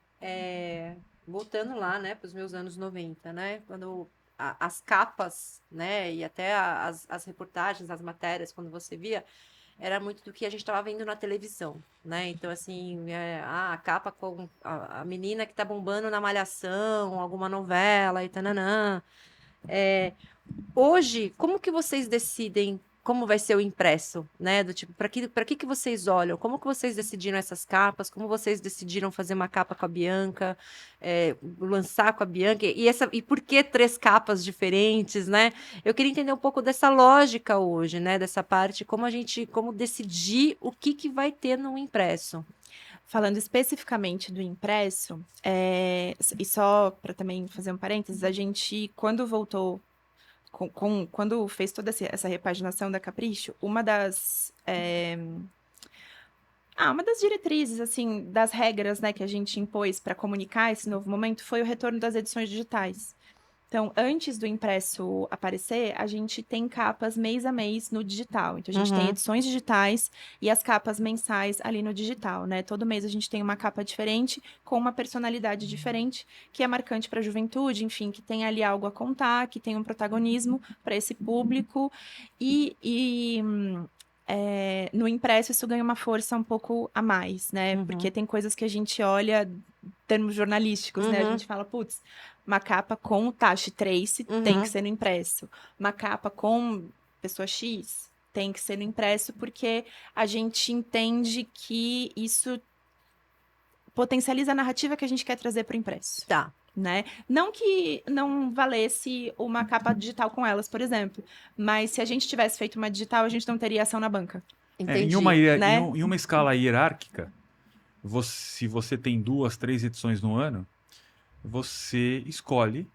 voltando lá, né, para os meus anos 90, né, quando as capas, né, e até as reportagens, as matérias, quando você via, era muito do que a gente estava vendo na televisão, né? Então, assim, a capa com a menina que tá bombando na Malhação, alguma novela e tananã. Hoje, como que vocês decidem como vai ser o impresso, né? Do tipo, para que vocês olham? Como que vocês decidiram essas capas? Como vocês decidiram fazer uma capa com a Bianca, lançar com a Bianca? E por que 3 capas diferentes, né? Eu queria entender um pouco dessa lógica hoje, né? Dessa parte, como decidir o que vai ter no impresso. Falando especificamente do impresso, e só para também fazer um parênteses, a gente, quando voltou, quando fez toda essa repaginação da Capricho, uma das diretrizes, assim, das regras, né, que a gente impôs para comunicar esse novo momento foi o retorno das edições digitais. Então, antes do impresso aparecer, a gente tem capas mês a mês no digital. Então, a gente tem edições digitais e as capas mensais ali no digital, né? Todo mês a gente tem uma capa diferente, com uma personalidade diferente, que é marcante para a juventude, enfim, que tem ali algo a contar, que tem um protagonismo para esse público. No impresso isso ganha uma força um pouco a mais, né? Porque tem coisas que a gente olha, em termos jornalísticos, né? A gente fala, putz, uma capa com o Tashi Tracy tem que ser no impresso. Uma capa com pessoa X tem que ser no impresso, porque a gente entende que isso potencializa a narrativa que a gente quer trazer para o impresso. Tá. Né? Não que não valesse uma capa digital com elas, por exemplo. Mas se a gente tivesse feito uma digital, a gente não teria ação na banca. Entendi. Em uma escala hierárquica, se você tem 2, 3 edições no ano, você escolhe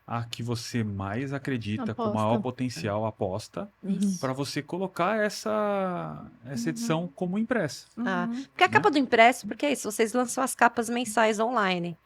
a que você mais acredita, com Aposta. maior potencial, aposta, Isso. para você colocar essa edição como impressa. Ah, porque a capa do impresso, porque é isso, vocês lançam as capas mensais online.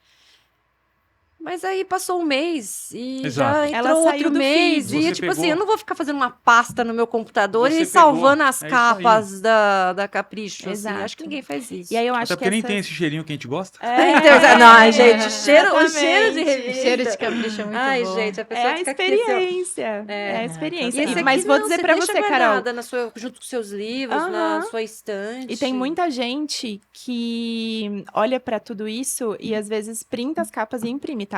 Mas aí passou um mês e Exato. já Ela entrou saiu outro do mês. feed. E Você tipo assim, pegou- eu não vou ficar fazendo uma pasta no meu computador Você e salvando pegou- as é isso capas da Capricho. Assim. Exato. Acho que ninguém faz isso. E aí eu acho Até que porque nem essas- tem esse cheirinho que a gente gosta. Então, não, gente, o cheiro de Exatamente. revista. Cheiro de capricho é muito Ai, bom. gente, a É pessoa a fica aqui, assim, ó. experiência. É a experiência. E esse aqui Mas vou não, dizer pra deixa você, Carol. guardada junto com seus livros, na Aham. sua estante. E tem muita gente que olha pra tudo isso e às vezes printa as capas e imprime, tá?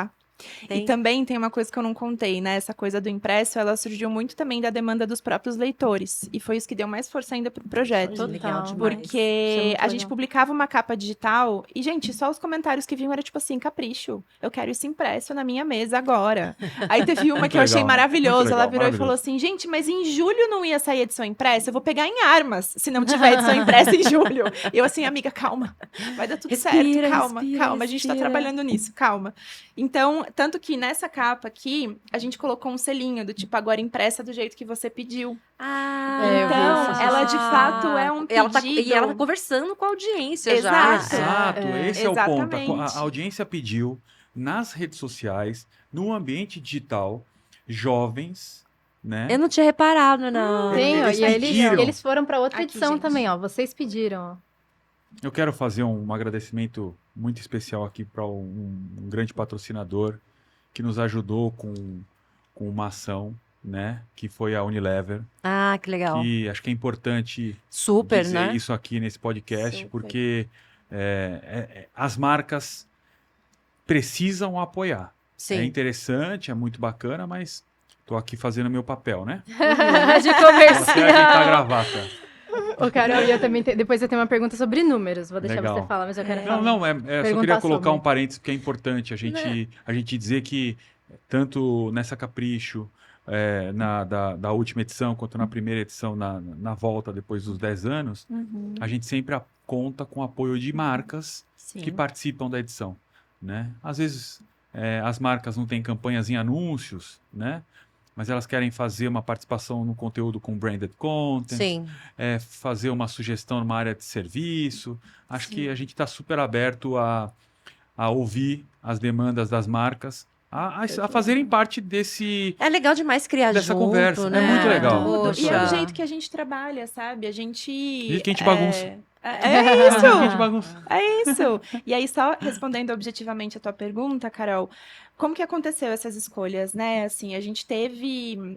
Tem. E também tem uma coisa que eu não contei, né? Essa coisa do impresso, ela surgiu muito também da demanda dos próprios leitores. E foi isso que deu mais força ainda pro projeto. Total. Legal demais. Isso é Porque muito a gente legal. publicava uma capa digital e, gente, só os comentários que vinham era tipo assim, capricho, eu quero isso impresso na minha mesa agora. Aí teve uma Muito que eu achei legal, maravilhoso, muito ela legal, virou e falou assim, gente, mas em julho não ia sair edição impressa? Eu vou pegar em armas se não tiver edição impressa em julho. Eu assim, amiga, calma, vai dar tudo Respira, certo, calma, respira, calma, a gente tá respira. trabalhando nisso, calma. Então, tanto que nessa capa aqui, a gente colocou um selinho do tipo, agora impressa do jeito que você pediu. Ah, É, eu vi Então, isso. ela de fato é um E ela tá pedido. conversando com a audiência Exato. já. Exato, esse é o ponto. Exatamente. A audiência pediu nas redes sociais, no ambiente digital, jovens, né? Eu não tinha reparado, não. Tem, ó, Eles e pediram. eles foram pra outra Aqui, edição gente. também, ó. Vocês pediram, ó. Eu quero fazer um agradecimento muito especial aqui para um grande patrocinador que nos ajudou com uma ação, né? Que foi a Unilever. Ah, que legal. Que acho que é importante Super, dizer né? isso aqui nesse podcast, Super. porque as marcas precisam apoiar. É Sim. interessante, é muito bacana, mas tô aqui fazendo meu papel, né? De Até comercial. ajeitar a gravata. Ô, Carol, eu também depois eu tenho uma pergunta sobre números. Vou deixar Legal. você falar, mas eu quero falar. Não, eu só Perguntar queria colocar sobre. um parênteses, porque é importante a gente dizer que, tanto nessa Capricho, da última edição, quanto na primeira edição, na volta depois dos 10 anos, a gente sempre conta com o apoio de marcas Sim. que participam da edição, né? Às vezes as marcas não têm campanhas em anúncios, né? Mas elas querem fazer uma participação no conteúdo com branded content, Sim. fazer uma sugestão numa área de serviço. Acho que a gente está super aberto a ouvir as demandas das marcas, a fazerem parte desse... É legal demais criar Dessa junto, conversa. É né? muito legal. Tudo. E é o Poxa. jeito que a gente trabalha, sabe? A gente... jeito que a gente bagunça. É isso! A gente bagunça. É isso! E aí, só respondendo objetivamente a tua pergunta, Carol, como que aconteceu essas escolhas, né? Assim, a gente teve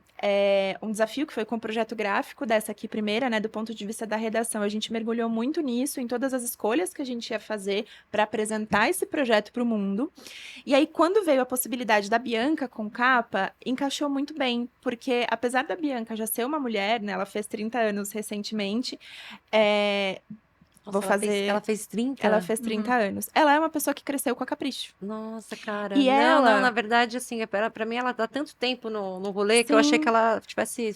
um desafio que foi com o projeto gráfico dessa aqui primeira, né? Do ponto de vista da redação. A gente mergulhou muito nisso, em todas as escolhas que a gente ia fazer para apresentar esse projeto para o mundo. E aí, quando veio a possibilidade da Bianca com capa, encaixou muito bem, porque apesar da Bianca já ser uma mulher, né? Ela fez 30 anos recentemente, Nossa, vou fazer... Ela fez 30? Ela fez 30 anos. Ela é uma pessoa que cresceu com a Capricho. Nossa, cara. E não, ela- não, na verdade, assim, pra mim ela dá tanto tempo no rolê que eu Sim. achei que ela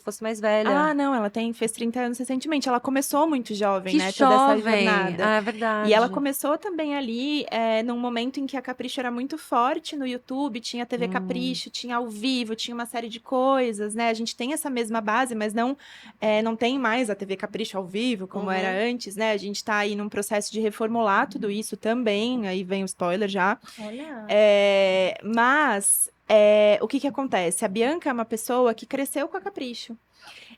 fosse mais velha. Ah, não, ela fez 30 anos recentemente. Ela começou muito jovem, que né? Toda essa jovem. jornada. Ah, é verdade. E ela começou também ali, num momento em que a Capricho era muito forte no YouTube, tinha TV Capricho, tinha ao vivo, tinha uma série de coisas, né? A gente tem essa mesma base, mas não tem mais a TV Capricho ao vivo, como era antes, né? A gente tá aí num processo de reformular tudo isso também, aí vem o spoiler já. Olha. Mas o que acontece? A Bianca é uma pessoa que cresceu com a Capricho.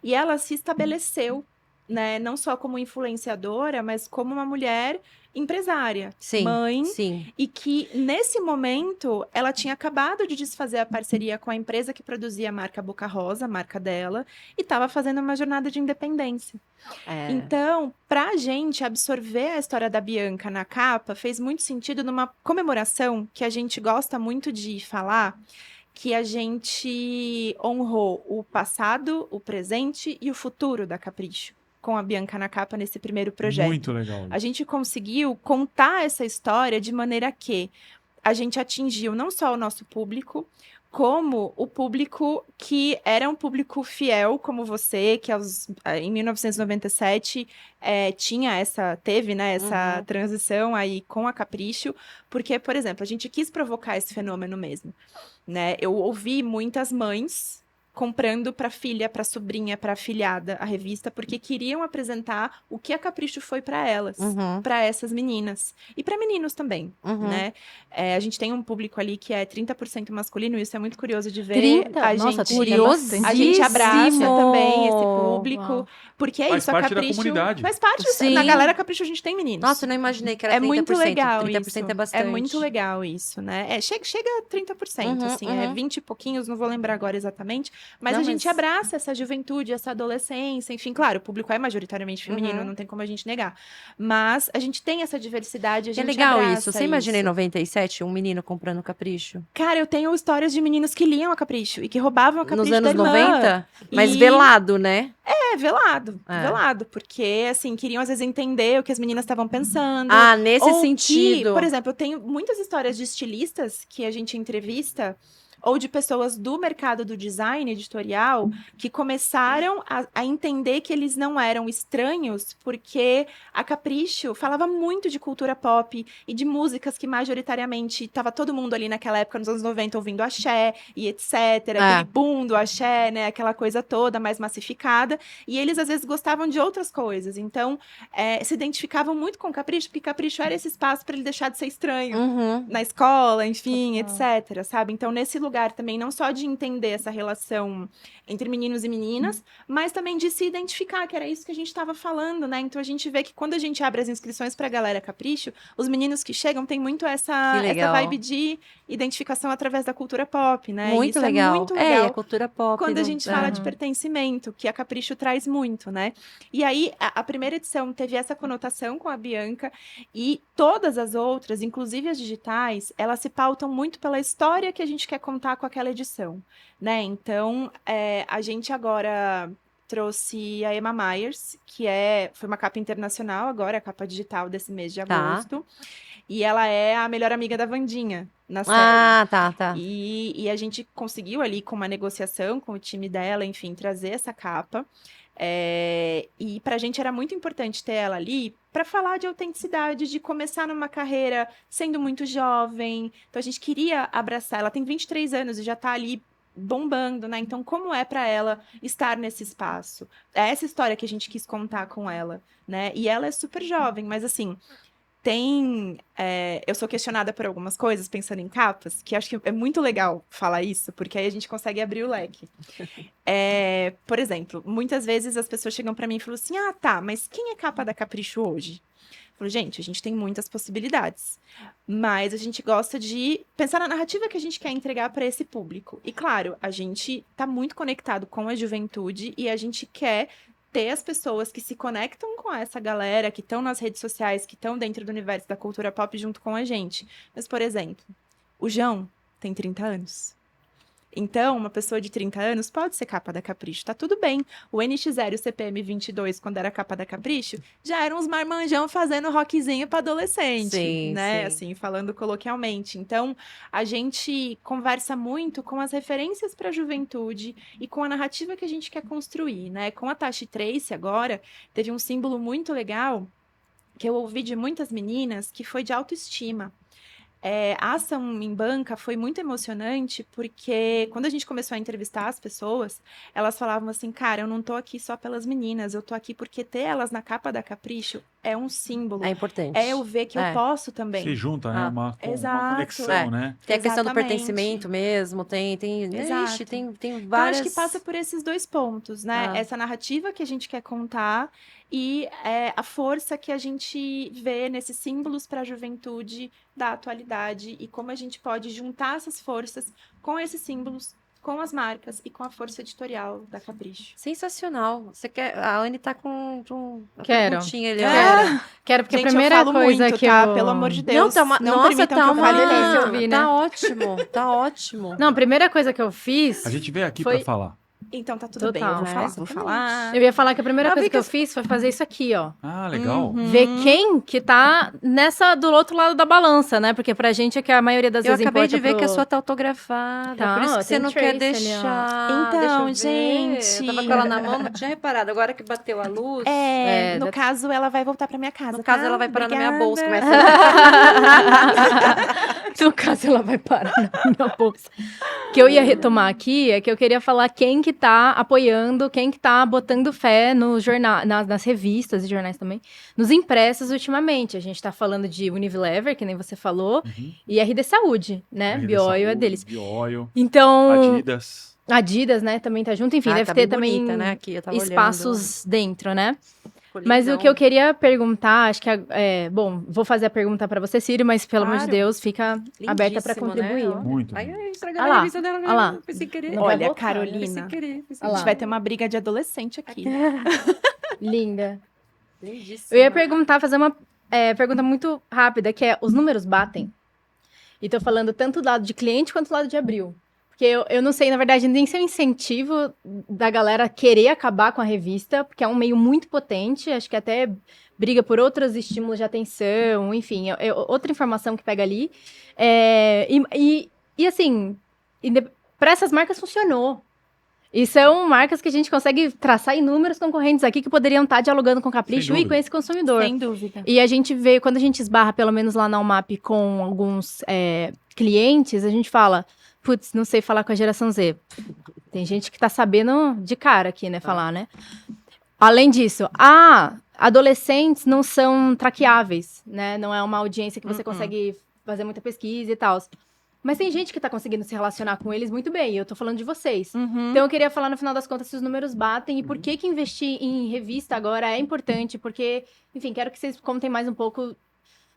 E ela se estabeleceu, né? Não só como influenciadora, mas como uma mulher empresária, Sim, mãe. sim. E que, nesse momento, ela tinha acabado de desfazer a parceria com a empresa que produzia a marca Boca Rosa, a marca dela, e estava fazendo uma jornada de independência. É. Então, pra gente absorver a história da Bianca na capa, fez muito sentido numa comemoração que a gente gosta muito de falar, que a gente honrou o passado, o presente e o futuro da Capricho, com a Bianca na capa nesse primeiro projeto. Muito legal. A gente conseguiu contar essa história de maneira que a gente atingiu não só o nosso público, como o público que era um público fiel como você, que em 1997 teve, né, essa transição aí com a Capricho, porque, por exemplo, a gente quis provocar esse fenômeno mesmo, né? Eu ouvi muitas mães comprando para filha, para sobrinha, para afilhada a revista, porque queriam apresentar o que a Capricho foi para elas, para essas meninas e para meninos também, né? A gente tem um público ali que é 30% masculino, isso é muito curioso de ver. 30? A Nossa, gente, curiosíssimo. a gente abraça também esse público, Uau. porque é Faz isso, a parte da Capricho comunidade. faz parte. Sim. Na galera Capricho a gente tem meninos. Nossa, eu não imaginei que era 30%. É muito legal 30% isso. é bastante. É muito legal isso, né? Chega a 30%, assim, é 20 e pouquinhos, não vou lembrar agora exatamente, mas Não, a gente abraça essa juventude, essa adolescência, enfim, claro, o público é majoritariamente feminino, não tem como a gente negar, mas a gente tem essa diversidade, a É gente legal abraça isso. Você imagina em isso. 97 um menino comprando Capricho? Cara, eu tenho histórias de meninos que liam a Capricho e que roubavam a Capricho Nos anos da irmã. 90? Mas E- velado, né? velado, É. velado, porque, assim, queriam às vezes entender o que as meninas estavam pensando. Ah, nesse Ou sentido. que, por exemplo, eu tenho muitas histórias de estilistas que a gente entrevista, ou de pessoas do mercado do design editorial, que começaram a entender que eles não eram estranhos, porque a Capricho falava muito de cultura pop e de músicas que majoritariamente estava todo mundo ali naquela época, nos anos 90, ouvindo axé e etc. Aquele boom do axé, né? Aquela coisa toda mais massificada. E eles, às vezes, gostavam de outras coisas. Então, se identificavam muito com Capricho, porque Capricho era esse espaço para ele deixar de ser estranho na escola, enfim, etc, sabe? Então, nesse lugar também, não só de entender essa relação entre meninos e meninas, mas também de se identificar, que era isso que a gente estava falando, né? Então, a gente vê que quando a gente abre as inscrições pra galera Capricho, os meninos que chegam têm muito essa vibe de identificação através da cultura pop, né? Muito e isso legal. é muito legal. a cultura pop. Quando a não- gente fala de pertencimento, que a Capricho traz muito, né? E aí, a primeira edição teve essa conotação com a Bianca, e todas as outras, inclusive as digitais, elas se pautam muito pela história que a gente quer contar com aquela edição, né? Então, a gente agora trouxe a Emma Myers, que foi uma capa internacional agora, a capa digital desse mês de agosto, e ela é a melhor amiga da Wandinha na série. Ah, tá. E a gente conseguiu ali, com uma negociação com o time dela, enfim, trazer essa capa. E pra gente era muito importante ter ela ali para falar de autenticidade, de começar numa carreira sendo muito jovem. Então a gente queria abraçar. Ela tem 23 anos e já tá ali bombando, né? Então como é para ela estar nesse espaço? É essa história que a gente quis contar com ela, né? E ela é super jovem, mas assim, eu sou questionada por algumas coisas, pensando em capas, que acho que é muito legal falar isso, porque aí a gente consegue abrir o leque. Por exemplo, muitas vezes as pessoas chegam pra mim e falam assim, tá, mas quem é capa da Capricho hoje? Eu falo, gente, a gente tem muitas possibilidades, mas a gente gosta de pensar na narrativa que a gente quer entregar para esse público. E claro, a gente tá muito conectado com a juventude e a gente quer ter as pessoas que se conectam com essa galera, que estão nas redes sociais, que estão dentro do universo da cultura pop junto com a gente. Mas, por exemplo, o João tem 30 anos. Então, uma pessoa de 30 anos pode ser capa da Capricho, tá tudo bem. O NX0 e o CPM 22, quando era capa da Capricho, já eram uns marmanjão fazendo rockzinho para adolescente, Sim, né? sim. Assim, falando coloquialmente. Então, a gente conversa muito com as referências para a juventude e com a narrativa que a gente quer construir, né? Com a Tashi Trace agora, teve um símbolo muito legal que eu ouvi de muitas meninas, que foi de autoestima. A ação em banca foi muito emocionante, porque quando a gente começou a entrevistar as pessoas, elas falavam assim, cara, eu não tô aqui só pelas meninas, eu tô aqui porque ter elas na capa da Capricho é um símbolo. É importante. É eu ver que eu posso também. Se junta, né? Uma Exato. conexão, né? Tem a questão do Exatamente. pertencimento mesmo, tem Exato. tem Então, várias... acho que passa por esses dois pontos, né? Essa narrativa que a gente quer contar e a força que a gente vê nesses símbolos para a juventude da atualidade e como a gente pode juntar essas forças com esses símbolos, com as marcas e com a força editorial da Capricho. Sensacional. Você quer... A Anne tá com uma Quero. perguntinha ali. Quero, porque Gente, a primeira eu falo coisa muito, que tá? eu... Pelo amor de Deus. Não, tá uma... não Nossa, permitam tá que eu uma... fale difícil tanto. ouvir, né? Tá ótimo, tá ótimo. Não, a primeira coisa que eu fiz... A gente veio aqui Foi- para falar. Então tá tudo bem, eu Total, vou falar, né? vou falar. Eu ia falar que a primeira Eu coisa vi que eu que fiz foi fazer isso aqui, ó. Ah, legal. Ver quem que tá do outro lado da balança, né? Porque pra gente é que a maioria das Eu vezes acabei importa de ver que a pro- sua tá autografada. Tá, por isso ó, que você tem não quer Trace ali, ó. deixar. Então, Deixa eu ver. gente. Eu tava com ela na mão, não tinha reparado. Agora que bateu a luz. É, No dá- caso, ela vai voltar pra minha casa, No caso, tá? ela vai parar na minha bolsa. Obrigada. No caso, ela vai parar na minha bolsa. O que eu ia retomar aqui é que eu queria falar quem que tá apoiando, quem que tá botando fé no jornal, nas revistas e jornais também, nos impressos ultimamente. A gente tá falando de Unilever, que nem você falou, Uhum. e RD Saúde, né? RD Bioil é Saúde, deles. Bioil, Então, Adidas. Adidas, né, também tá junto. Enfim, Ah, deve tá ter bem também bonita, né? Aqui, eu tava espaços dentro, né? olhando. Mas o que eu queria perguntar, acho que bom, vou fazer a pergunta pra você, Ciro, mas pelo amor de Claro. Deus, fica aberta pra Lindíssimo, contribuir. né? Ó. Muito. Ai, lindo. ai, Olha estragaram lá, a revista dela. olha lá. Foi sem querer. Não vai Olha, voltar, né? Foi sem Carolina, querer. Foi sem Olha a lá. gente vai ter uma briga de adolescente aqui. Linda. Lindíssima. Eu ia perguntar, fazer uma pergunta muito rápida, que é, os números batem? E tô falando tanto do lado de cliente quanto do lado de Abril. Porque eu não sei, na verdade, nem se é um incentivo da galera querer acabar com a revista, porque é um meio muito potente, acho que até briga por outros estímulos de atenção, enfim, outra informação que pega ali. E assim, para essas marcas funcionou. E são marcas que a gente consegue traçar inúmeros concorrentes aqui que poderiam estar dialogando com o Capricho e com esse consumidor. Sem dúvida. E a gente vê, quando a gente esbarra, pelo menos lá na UMAP, com alguns clientes, a gente fala, putz, não sei falar com a geração Z. Tem gente que tá sabendo de cara aqui, né, falar, né? Além disso, adolescentes não são traqueáveis, né? Não é uma audiência que você consegue fazer muita pesquisa e tal. Mas tem gente que tá conseguindo se relacionar com eles muito bem, e eu tô falando de vocês. Então eu queria falar, no final das contas, se os números batem e por que que investir em revista agora é importante, porque, enfim, quero que vocês contem mais um pouco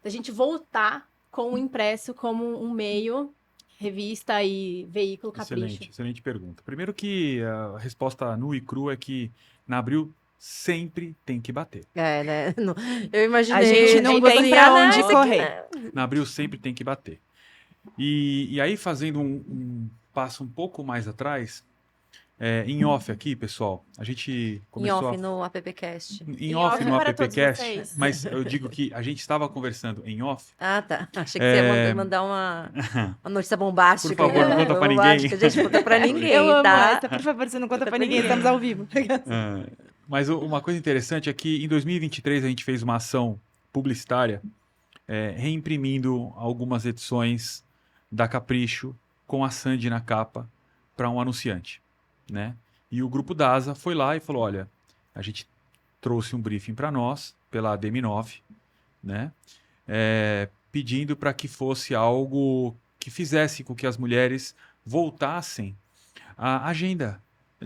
da gente voltar com o impresso como um meio, revista e veículo Capricho. Excelente, excelente pergunta. Primeiro que a resposta nua e crua é que na Abril sempre tem que bater. É, né? Eu imaginei. A gente não tem pra onde correr. Na Abril sempre tem que bater. E aí, fazendo um passo um pouco mais atrás, em off aqui, pessoal, a gente Em começou off no AppCast. em off no para todos AppCast, vocês. mas eu digo que a gente estava conversando em off. Ah, tá. Achei que você ia mandar uma notícia bombástica. Por favor, não conta pra Bombástica. ninguém. Gente, conta pra ninguém, Eu amo tá? essa, por favor, você não conta Conta pra pra ninguém, ninguém. estamos ao vivo. Mas uma coisa interessante é que em 2023 a gente fez uma ação publicitária reimprimindo algumas edições da Capricho com a Sandy na capa para um anunciante, né? E o grupo DASA foi lá e falou, olha, a gente trouxe um briefing para nós pela DM9, né? Pedindo para que fosse algo que fizesse com que as mulheres voltassem à agenda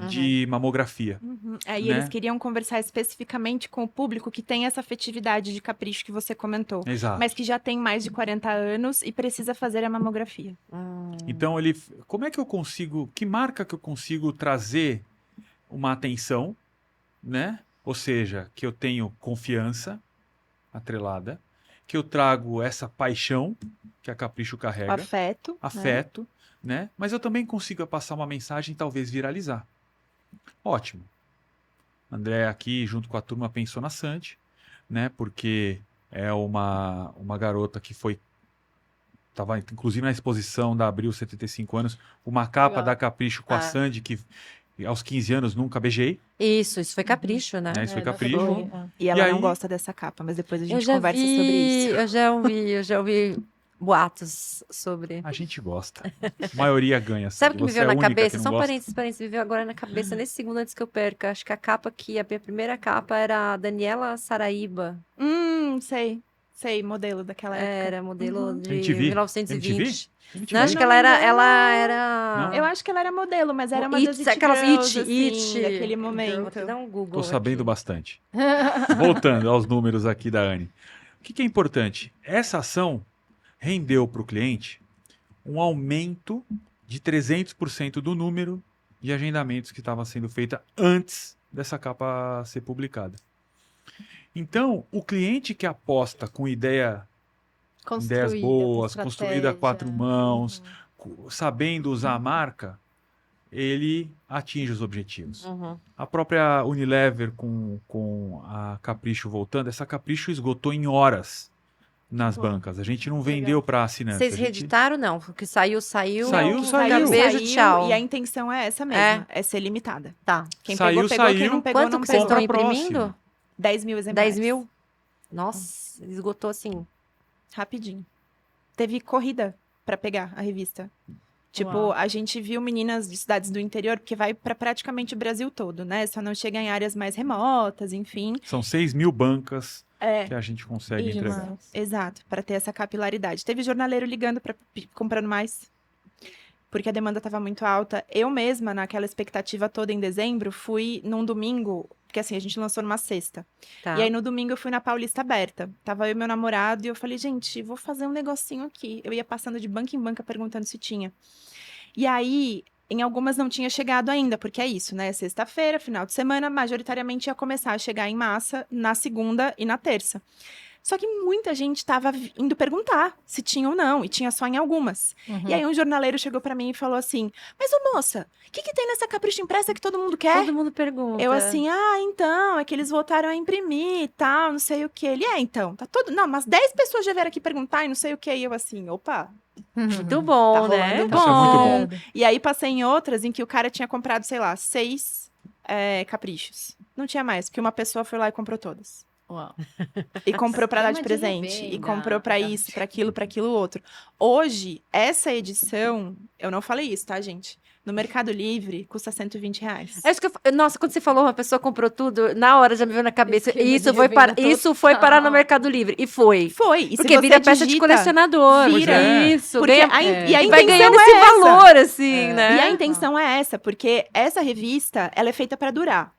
de mamografia. E Né? eles queriam conversar especificamente com o público que tem essa afetividade de capricho que você comentou. Exato. Mas que já tem mais de 40 anos e precisa fazer a mamografia. Então como é que eu consigo, que marca que eu consigo trazer uma atenção, né? Ou seja, que eu tenho confiança atrelada, que eu trago essa paixão que a Capricho carrega, Afeto. né? Mas eu também consigo passar uma mensagem e talvez viralizar. Ótimo. André aqui, junto com a turma, pensou na Sandy, né? Porque é uma garota que estava inclusive na exposição da Abril 75 anos, uma capa Legal. da Capricho com a Sandy, que aos 15 anos nunca beijei. Isso foi capricho, né? Isso foi não Capricho. foi. E ela E não aí- gosta dessa capa, mas depois a Eu gente já conversa sobre isso. eu já ouvi boatos sobre. A gente gosta. A maioria ganha. Sabe o que me Você veio é a na única cabeça? que não Só um gosta. parênteses, me veio agora na cabeça nesse segundo antes que eu perca. Acho que a capa aqui, a minha primeira capa era a Daniela Saraíba. Sei, modelo daquela época. Era modelo de MTV? 1920. MTV? Não, acho que ela era... Não? Eu acho que ela era modelo, mas era uma das It, aquelas girls, It, assim, It. daquele Vou momento. até dar um Google Tô sabendo aqui. bastante. Voltando aos números aqui da Anne. O que é importante? Essa ação rendeu para o cliente um aumento de 300% do número de agendamentos que estava sendo feita antes dessa capa ser publicada. Então, o cliente que aposta com ideias boas, construída a 4 mãos, sabendo usar a marca, ele atinge os objetivos. Uhum. A própria Unilever com a Capricho voltando, essa Capricho esgotou em horas nas bancas. A gente não vendeu para assinantes. Vocês a gente... reeditaram, não? O que saiu. Saiu. Beijo, tchau. E a intenção é essa mesma, é ser limitada. Tá. Quem Saiu, pegou, quem não pegou, Quanto não que vocês pegou. estão Compra imprimindo? próximo. 10 mil exemplares. 10 mil? Nossa, esgotou assim. Rapidinho. Teve corrida pra pegar a revista. Tipo, Uau. a gente viu meninas de cidades do interior, porque vai pra praticamente o Brasil todo, né? Só não chega em áreas mais remotas, enfim. São 6.000 bancas É. que a gente consegue Isso. entregar. Exato, para ter essa capilaridade. Teve jornaleiro ligando para comprando mais, porque a demanda estava muito alta. Eu mesma, naquela expectativa toda em dezembro, fui num domingo, porque assim, a gente lançou numa sexta. Tá. E aí no domingo eu fui na Paulista Aberta. Tava eu e meu namorado e eu falei, gente, vou fazer um negocinho aqui. Eu ia passando de banca em banca perguntando se tinha. E aí, em algumas não tinha chegado ainda, porque é isso, né? Sexta-feira, final de semana, majoritariamente ia começar a chegar em massa na segunda e na terça. Só que muita gente estava indo perguntar se tinha ou não, e tinha só em algumas. Uhum. E aí um jornaleiro chegou pra mim e falou assim, mas ô moça, o que tem nessa Capricho Impressa que todo mundo quer? Todo mundo pergunta. Eu assim, então, é que eles voltaram a imprimir e tal, não sei o que. Ele, então, tá todo... Não, mas 10 pessoas já vieram aqui perguntar e não sei o que. E eu assim, opa, Muito bom, Tá né? rolando Isso é muito bom. e aí passei em outras em que o cara tinha comprado, sei lá, 6 caprichos. Não tinha mais, porque uma pessoa foi lá e comprou todas. Uau. E comprou pra dar de Sistema de presente. E revenda, comprou pra isso, pra aquilo outro. Hoje, essa edição, eu não falei isso, tá, gente? No Mercado Livre, custa R$120. É isso que Nossa, quando você falou, uma pessoa comprou tudo, na hora já me veio na cabeça. Esquema Isso de foi, revenda isso foi parar no total. Mercado Livre. E foi. Foi. E Porque se vira você peça de digita, colecionador. Pois é. Isso. Porque ganha, e a e vai intenção ganhando é esse essa. valor, assim, né? E a intenção é essa, porque essa revista, ela é feita pra durar.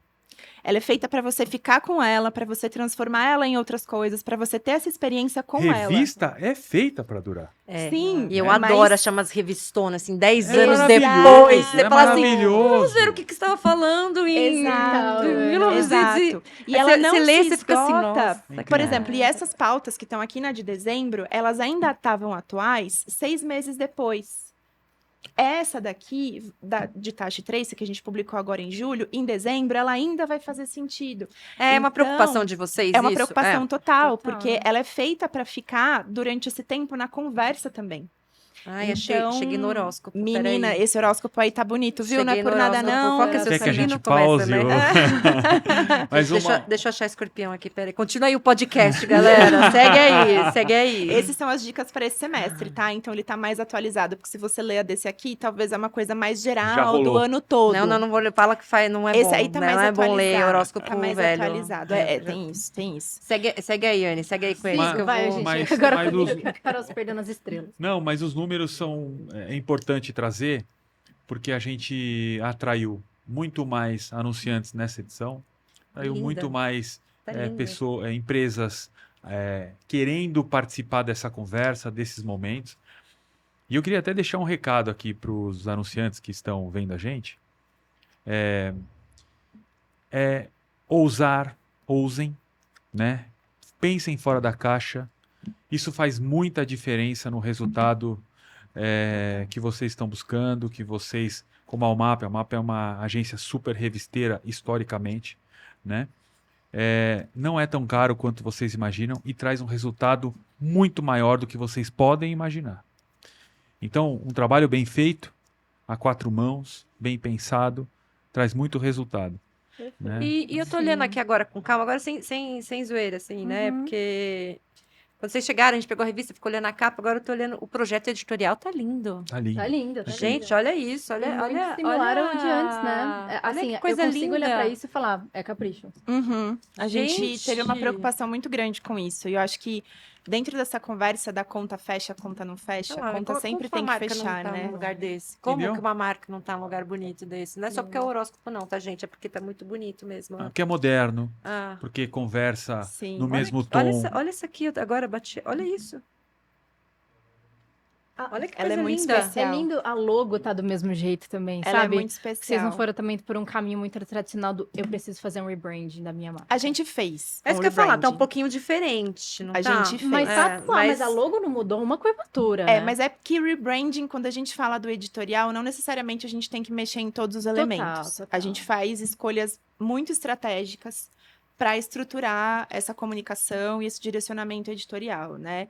Ela é feita pra você ficar com ela, pra você transformar ela em outras coisas, pra você ter essa experiência com ela. Revista é feita para durar. É. Sim. E eu mas- adoro as chamas revistonas, assim, 10 É anos maravilhoso, depois. Você é fala assim, maravilhoso. vamos ver o que você estava falando em Exato. 1900 Exato. E Aí ela você- não você lê, se você fica assim, esgota. nossa, Por cara. exemplo, e essas pautas que estão aqui na de dezembro, elas ainda estavam atuais 6 meses depois. Essa daqui, de Tashi Trace, que a gente publicou agora em julho, em dezembro, ela ainda vai fazer sentido. É uma Então, preocupação de vocês É uma isso? preocupação total, Total, porque né? ela é feita para ficar durante esse tempo na conversa também. Ai, Então, cheguei no horóscopo. Menina, peraí. esse horóscopo aí tá bonito, viu? Não é Cheguei por no nada, horóscopo. não. Qual que é seu Quer que a signo? gente Começa, pause? né? Mas Deixa eu achar escorpião aqui, peraí. Continua aí o podcast, galera. Segue aí, segue aí. Esses são as dicas para esse semestre, tá? Então ele tá mais atualizado, porque se você ler a desse aqui, talvez é uma coisa mais Já geral rolou. do ano todo. Não vou ler. Fala que não é Esse bom. aí tá né? mais Não é atualizado. bom ler horóscopo tá mais velho. atualizado. É, Tem isso, tem isso. Segue aí, Anne. Segue aí com eles. Mas- que eu Vai, vou... gente. mas- Agora mas comigo, os- que Carol se perdeu nas estrelas. Não, mas os números é importante trazer, porque a gente atraiu muito mais anunciantes nessa edição, atraiu Linda. muito mais Tá lindo. empresas querendo participar dessa conversa, desses momentos. E eu queria até deixar um recado aqui para os anunciantes que estão vendo a gente. Ousem, né? Pensem fora da caixa. Isso faz muita diferença no resultado que vocês estão buscando, que vocês, como a Almap é uma agência super revisteira historicamente, né? Não é tão caro quanto vocês imaginam e traz um resultado muito maior do que vocês podem imaginar. Então, um trabalho bem feito, a 4 mãos, bem pensado, traz muito resultado. Né? E eu tô olhando aqui agora com calma, agora sem zoeira, assim, né? Porque quando vocês chegaram, a gente pegou a revista, ficou olhando a capa, agora eu tô olhando o projeto editorial, tá lindo. Tá lindo. Tá linda, tá Gente, linda. olha isso, olha, Muito olha, similar ao olha... de antes, né? Olha Assim, que coisa eu consigo linda. olhar pra isso e falar, é capricho. Uhum. A gente Gente. teve uma preocupação muito grande com isso. E eu acho que dentro dessa conversa da conta fecha, conta não fecha, Não, a conta como sempre uma tem que marca fechar, não tá né? num lugar desse? Como Entendeu? que uma marca não tá num lugar bonito desse? Não é só porque é horóscopo não, tá, gente? É porque tá muito bonito mesmo. Porque é moderno, Ah. porque conversa Sim. no Olha mesmo Olha, tom. olha isso aqui, agora bati. Olha isso. Olha que Ela coisa é muito linda. especial. É lindo, a logo tá do mesmo jeito também, Ela sabe? é muito Vocês especial. não foram também por um caminho muito tradicional do eu preciso fazer um rebranding da minha marca. A gente fez É isso um que eu ia falar, tá um rebranding. pouquinho diferente, não A tá? gente fez. Mas tá É, lá, mas a logo não mudou uma curvatura, né? Mas é que rebranding, quando a gente fala do editorial, não necessariamente a gente tem que mexer em todos os elementos. total. A gente faz escolhas muito estratégicas para estruturar essa comunicação e esse direcionamento editorial, né?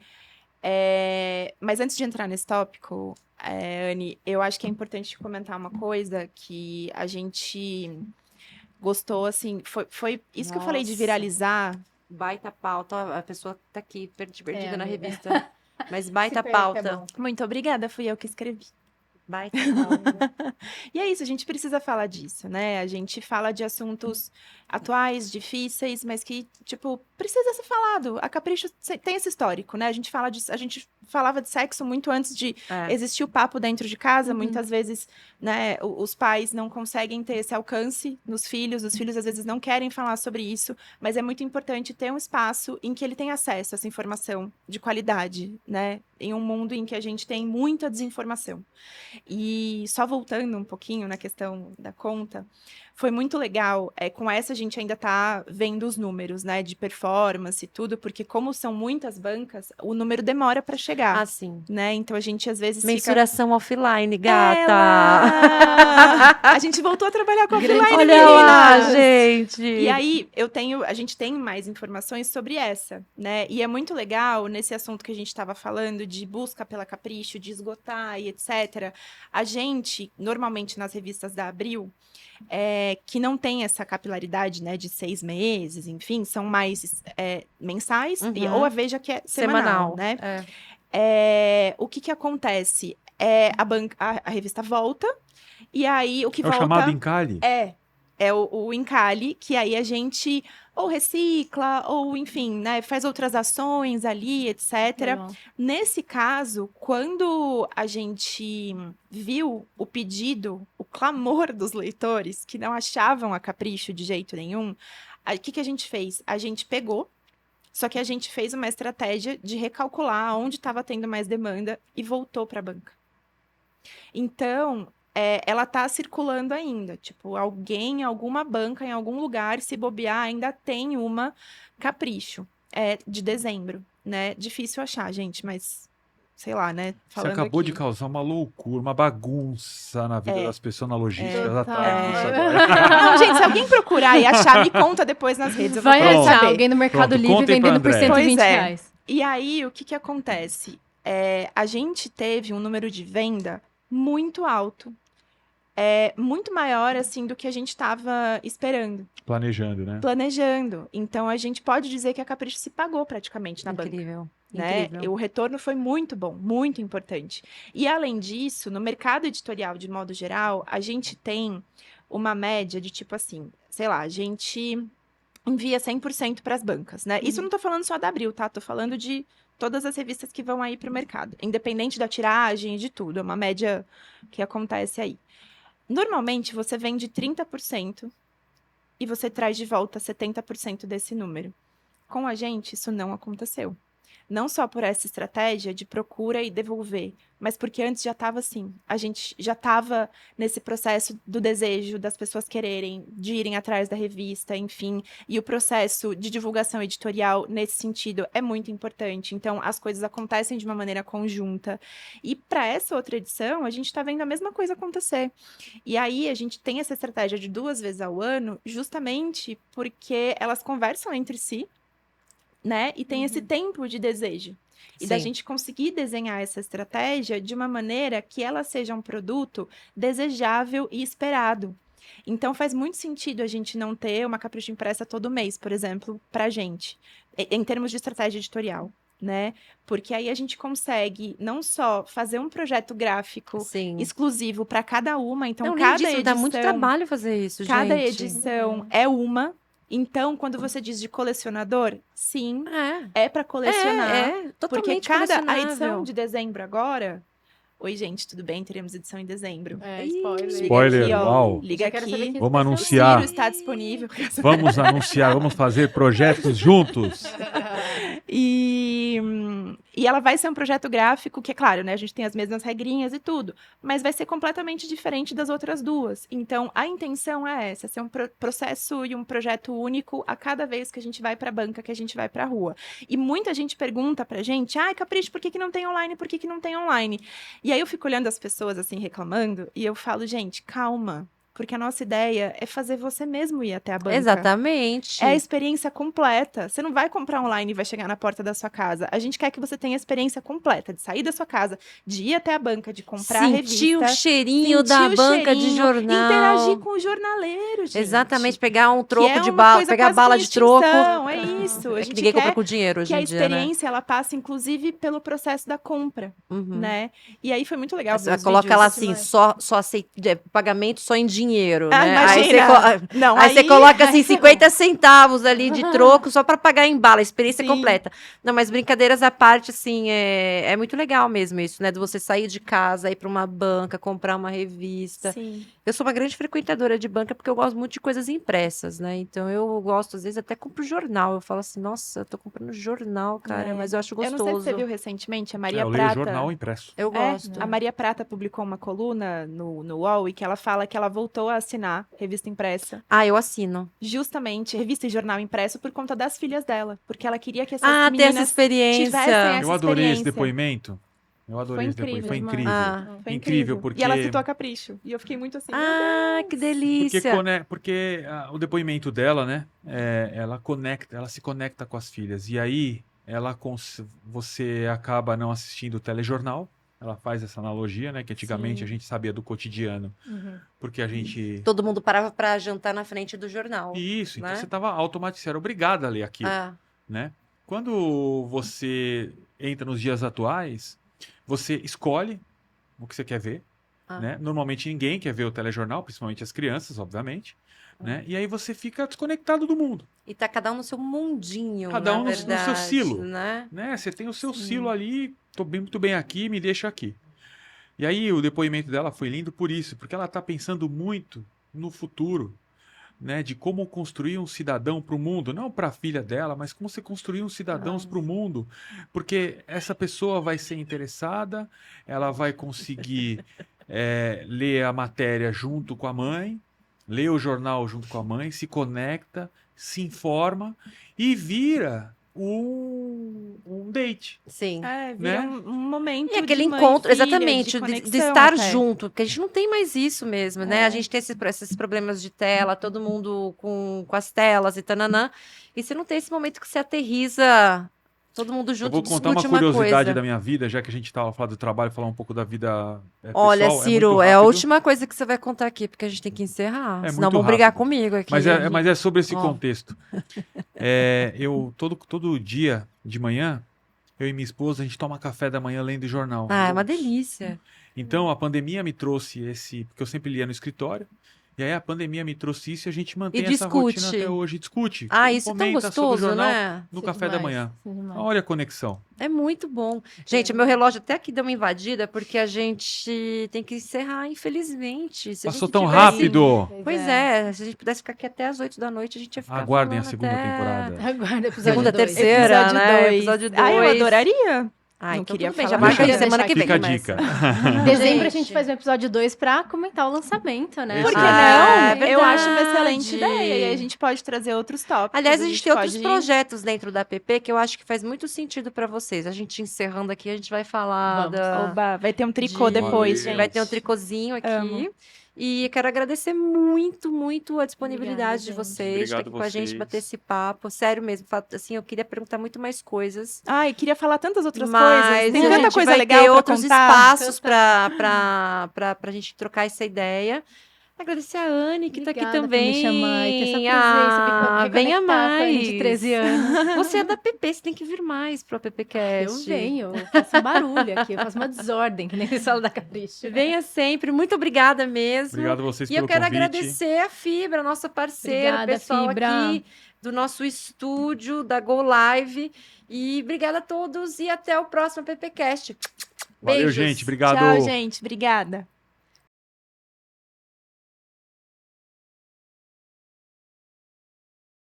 Mas antes de entrar nesse tópico, Anne, eu acho que é importante comentar uma coisa que a gente gostou, assim, foi isso que eu falei de Nossa. viralizar. Baita pauta, a pessoa tá aqui perdida na amiga. revista. Mas baita Se perca, é pauta. bom. Muito obrigada, fui eu que escrevi. Baita pauta. E é isso, a gente precisa falar disso, né? A gente fala de assuntos atuais, difíceis, mas que, tipo, precisa ser falado. A Capricho tem esse histórico, né? A gente falava de sexo muito antes de É. existir o papo dentro de casa. Uhum. Muitas vezes, né, os pais não conseguem ter esse alcance nos filhos. Os filhos, às vezes, não querem falar sobre isso. Mas é muito importante ter um espaço em que ele tenha acesso a essa informação de qualidade, né? Em um mundo em que a gente tem muita desinformação. E só voltando um pouquinho na questão da conta, foi muito legal. Com essa a gente ainda tá vendo os números, né, de performance e tudo, porque como são muitas bancas, o número demora para chegar, Ah, sim. né? Então a gente às vezes Mensuração offline, fica... gata. A gente voltou a trabalhar com offline, Olha lá, meninas! gente. E aí, a gente tem mais informações sobre essa, né? E é muito legal, nesse assunto que a gente estava falando, de busca pela capricho, de esgotar e etc. A gente, normalmente nas revistas da Abril, que não tem essa capilaridade, né, de 6 meses, enfim, são mais mensais, ou a Veja que é semanal, né? O que acontece? A revista volta, e aí o que É o volta... chamado encalhe. É o encalhe, que aí a gente ou recicla, ou enfim, né, faz outras ações ali, etc. Legal. Nesse caso, quando a gente viu o pedido, o clamor dos leitores, que não achavam a Capricho de jeito nenhum, o que a gente fez? A gente pegou, só que a gente fez uma estratégia de recalcular onde estava tendo mais demanda e voltou para a banca. Então... ela tá circulando ainda. Tipo, alguém, alguma banca, em algum lugar, se bobear, ainda tem uma Capricho de dezembro, né? Difícil achar, gente, mas sei lá, né? Você Falando acabou aqui. de causar uma loucura, uma bagunça na vida das pessoas, na logística. Já Total. tá isso agora. Não, gente, se alguém procurar e achar, me conta depois nas redes. Eu vou Vai querer achar saber. alguém no Mercado Pronto, Livre contem pra vendendo por André. 120 Pois é. reais. E aí, o que acontece? A gente teve um número de venda muito alto. Muito maior, assim, do que a gente estava esperando, Planejando. Então, a gente pode dizer que a Capricho se pagou praticamente na banca. Incrível. Né? Incrível. O retorno foi muito bom, muito importante. E, além disso, no mercado editorial, de modo geral, a gente tem uma média de, tipo assim, sei lá, a gente envia 100% para as bancas, né? Isso eu não tô falando só da Abril, tá? Tô falando de todas as revistas que vão aí para o mercado. Independente da tiragem e de tudo. É uma média que acontece aí. Normalmente, você vende 30% e você traz de volta 70% desse número. Com a gente, isso não aconteceu. Não só por essa estratégia de procura e devolver, mas porque antes já estava assim. A gente já estava nesse processo do desejo das pessoas quererem, de irem atrás da revista, enfim. E o processo de divulgação editorial, nesse sentido, é muito importante. Então, as coisas acontecem de uma maneira conjunta. E para essa outra edição, a gente está vendo a mesma coisa acontecer. E aí, a gente tem essa estratégia de 2 vezes ao ano, justamente porque elas conversam entre si, né? E tem esse tempo de desejo. E da Sim. gente conseguir desenhar essa estratégia de uma maneira que ela seja um produto desejável e esperado. Então, faz muito sentido a gente não ter uma Capricho impressa todo mês, por exemplo, pra gente, em termos de estratégia editorial, né? Porque aí a gente consegue não só fazer um projeto gráfico Sim. exclusivo para cada uma, então Não, nem cada disso, edição... dá muito trabalho fazer isso, Cada gente. edição é uma. Então, quando você diz de colecionador, sim, é para colecionar. Porque Totalmente a colecionável. edição de dezembro agora... Oi, gente, tudo bem? Teremos edição em dezembro. Spoiler. Spoiler, Liga aqui, ó. uau. Liga Já quero saber aqui. quem Vamos vai ser o O anunciar. Ciro está disponível. Vamos anunciar, vamos fazer projetos juntos. E E ela vai ser um projeto gráfico que, é claro, né, a gente tem as mesmas regrinhas e tudo, mas vai ser completamente diferente das outras duas. Então, a intenção é essa, ser um processo e um projeto único a cada vez que a gente vai para a banca, que a gente vai para a rua. E muita gente pergunta pra gente, Capricho, por que não tem online? Por que não tem online? E aí eu fico olhando as pessoas assim, reclamando, e eu falo, gente, calma. Porque a nossa ideia é fazer você mesmo ir até a banca. Exatamente. É a experiência completa. Você não vai comprar online e vai chegar na porta da sua casa. A gente quer que você tenha a experiência completa, de sair da sua casa, de ir até a banca, de comprar a revista. Sentir o cheirinho da banca de jornal. Interagir com o jornaleiro, gente. Exatamente, pegar um troco de uma bala, coisa pegar quase bala que de troco. É isso. A É que gente ninguém quer compra com dinheiro hoje que a em dia, né? experiência ela passa, inclusive, pelo processo da compra, né? E aí foi muito legal ver Você os coloca vídeos. lá assim, só aceita, pagamento só em dinheiro, né? Imagina. Não, aí você coloca assim 50 centavos ali de troco só para pagar em bala, a experiência completa. Não, mas brincadeiras à parte, assim, é muito legal mesmo isso, né? De você sair de casa, ir para uma banca, comprar uma revista. Sim. Eu sou uma grande frequentadora de banca porque eu gosto muito de coisas impressas, né? Então eu gosto, às vezes, até compro jornal. Eu falo assim, nossa, eu tô comprando jornal, cara, mas eu acho gostoso. Eu não sei se você viu recentemente, a Maria eu Prata. leio jornal impresso. Eu gosto. A Maria Prata publicou uma coluna no UOL e que ela fala que ela voltou a assinar revista impressa. Eu assino. Justamente, revista e jornal impresso por conta das filhas dela. Porque ela queria que essas ter meninas essa experiência. tivessem essa Eu adorei esse experiência. depoimento. Eu adorei esse depoimento. Foi incrível. Foi incrível, porque... E ela citou a Capricho. E eu fiquei muito assim, que delícia. Porque o depoimento dela, né? Ela se conecta com as filhas. E aí, você acaba não assistindo o telejornal. Ela faz essa analogia, né? Que antigamente a gente sabia do cotidiano. Porque a gente... Todo mundo parava para jantar na frente do jornal. Isso, né? então você estava automaticamente, você era obrigada a ler aquilo, né? Quando você entra nos dias atuais, você escolhe o que você quer ver, né? Normalmente ninguém quer ver o telejornal, principalmente as crianças, obviamente, né? E aí você fica desconectado do mundo. E tá cada um no seu mundinho, Cada um na no verdade, seu silo, né? Você tem o seu silo ali, tô muito bem aqui, me deixa aqui. E aí o depoimento dela foi lindo por isso, porque ela tá pensando muito no futuro, né, de como construir um cidadão para o mundo, não para a filha dela, mas como você construir uns cidadãos para o mundo, porque essa pessoa vai ser interessada, ela vai conseguir ler a matéria junto com a mãe, ler o jornal junto com a mãe, se conecta, se informa e vira um date. Sim. Vira né? um momento E aquele de mãe, encontro, filha, exatamente, de conexão estar até. junto, porque a gente não tem mais isso mesmo, né? A gente tem esses problemas de tela, todo mundo com as telas e tananã, e você não tem esse momento que você aterriza todo mundo junto. Eu vou contar uma curiosidade da minha vida, já que a gente estava falando do trabalho, falar um pouco da vida pessoal. Olha, Ciro, é a última coisa que você vai contar aqui, porque a gente tem que encerrar, senão vão brigar comigo aqui. Mas é sobre esse contexto. Eu, todo dia de manhã, eu e minha esposa, a gente toma café da manhã lendo jornal. É uma delícia. Então, a pandemia me trouxe porque eu sempre lia no escritório, e aí a pandemia me trouxe isso e a gente mantém essa rotina até hoje. Discute. Isso é tão gostoso, jornal, né? no café da manhã. Olha a conexão. É muito bom. Gente, meu relógio até aqui deu uma invadida, porque a gente tem que encerrar, infelizmente. Passou tão rápido. Pois é, se a gente pudesse ficar aqui até as 8 da noite, a gente ia ficar Aguardem a segunda temporada. Aguardem episódio segunda, 2. terceira, episódio né? 2. Episódio 2. Eu adoraria. Então queria tudo bem, falar já marca aí nada. semana que vem. Fica a mas- dica. Em dezembro a gente faz um episódio 2 pra comentar o lançamento, né? Por que Ah, não? é Eu acho uma verdade. excelente ideia. E aí a gente pode trazer outros tópicos. Aliás, a gente tem outros pode- projetos dentro da app que eu acho que faz muito sentido para vocês. A gente encerrando aqui, a gente vai falar Vamos. Oba, vai ter um tricô de- depois, Valeu. gente. Vai ter um tricôzinho aqui. Amo. E quero agradecer muito, muito a disponibilidade de Obrigada, gente. vocês de estar Obrigado aqui com a gente, vocês. bater esse papo. Sério mesmo, assim, eu queria perguntar muito mais coisas. Ai, queria falar tantas outras Mas coisas. Tem a tanta gente coisa vai legal ter pra outros contar. espaços pra gente trocar essa ideia. Agradecer a Anne, que tá aqui Obrigada por também. me chamar e ter essa presença, Venha reconectar com a Anne mais. de 13 anos. Você é da PP, você tem que vir mais pro Eu AppCast. venho, eu faço um barulho aqui, eu faço uma desordem, que nem a sala da Capricho. Venha sempre. Muito obrigada mesmo. Obrigado a vocês E pelo eu quero convite. agradecer a Fibra, nossa parceira, Obrigada, pessoal Fibra. aqui do nosso estúdio, da Go Live. E obrigada a todos e até o próximo AppCast. Valeu, Beijos. gente. Obrigado. Tchau, gente. Obrigada.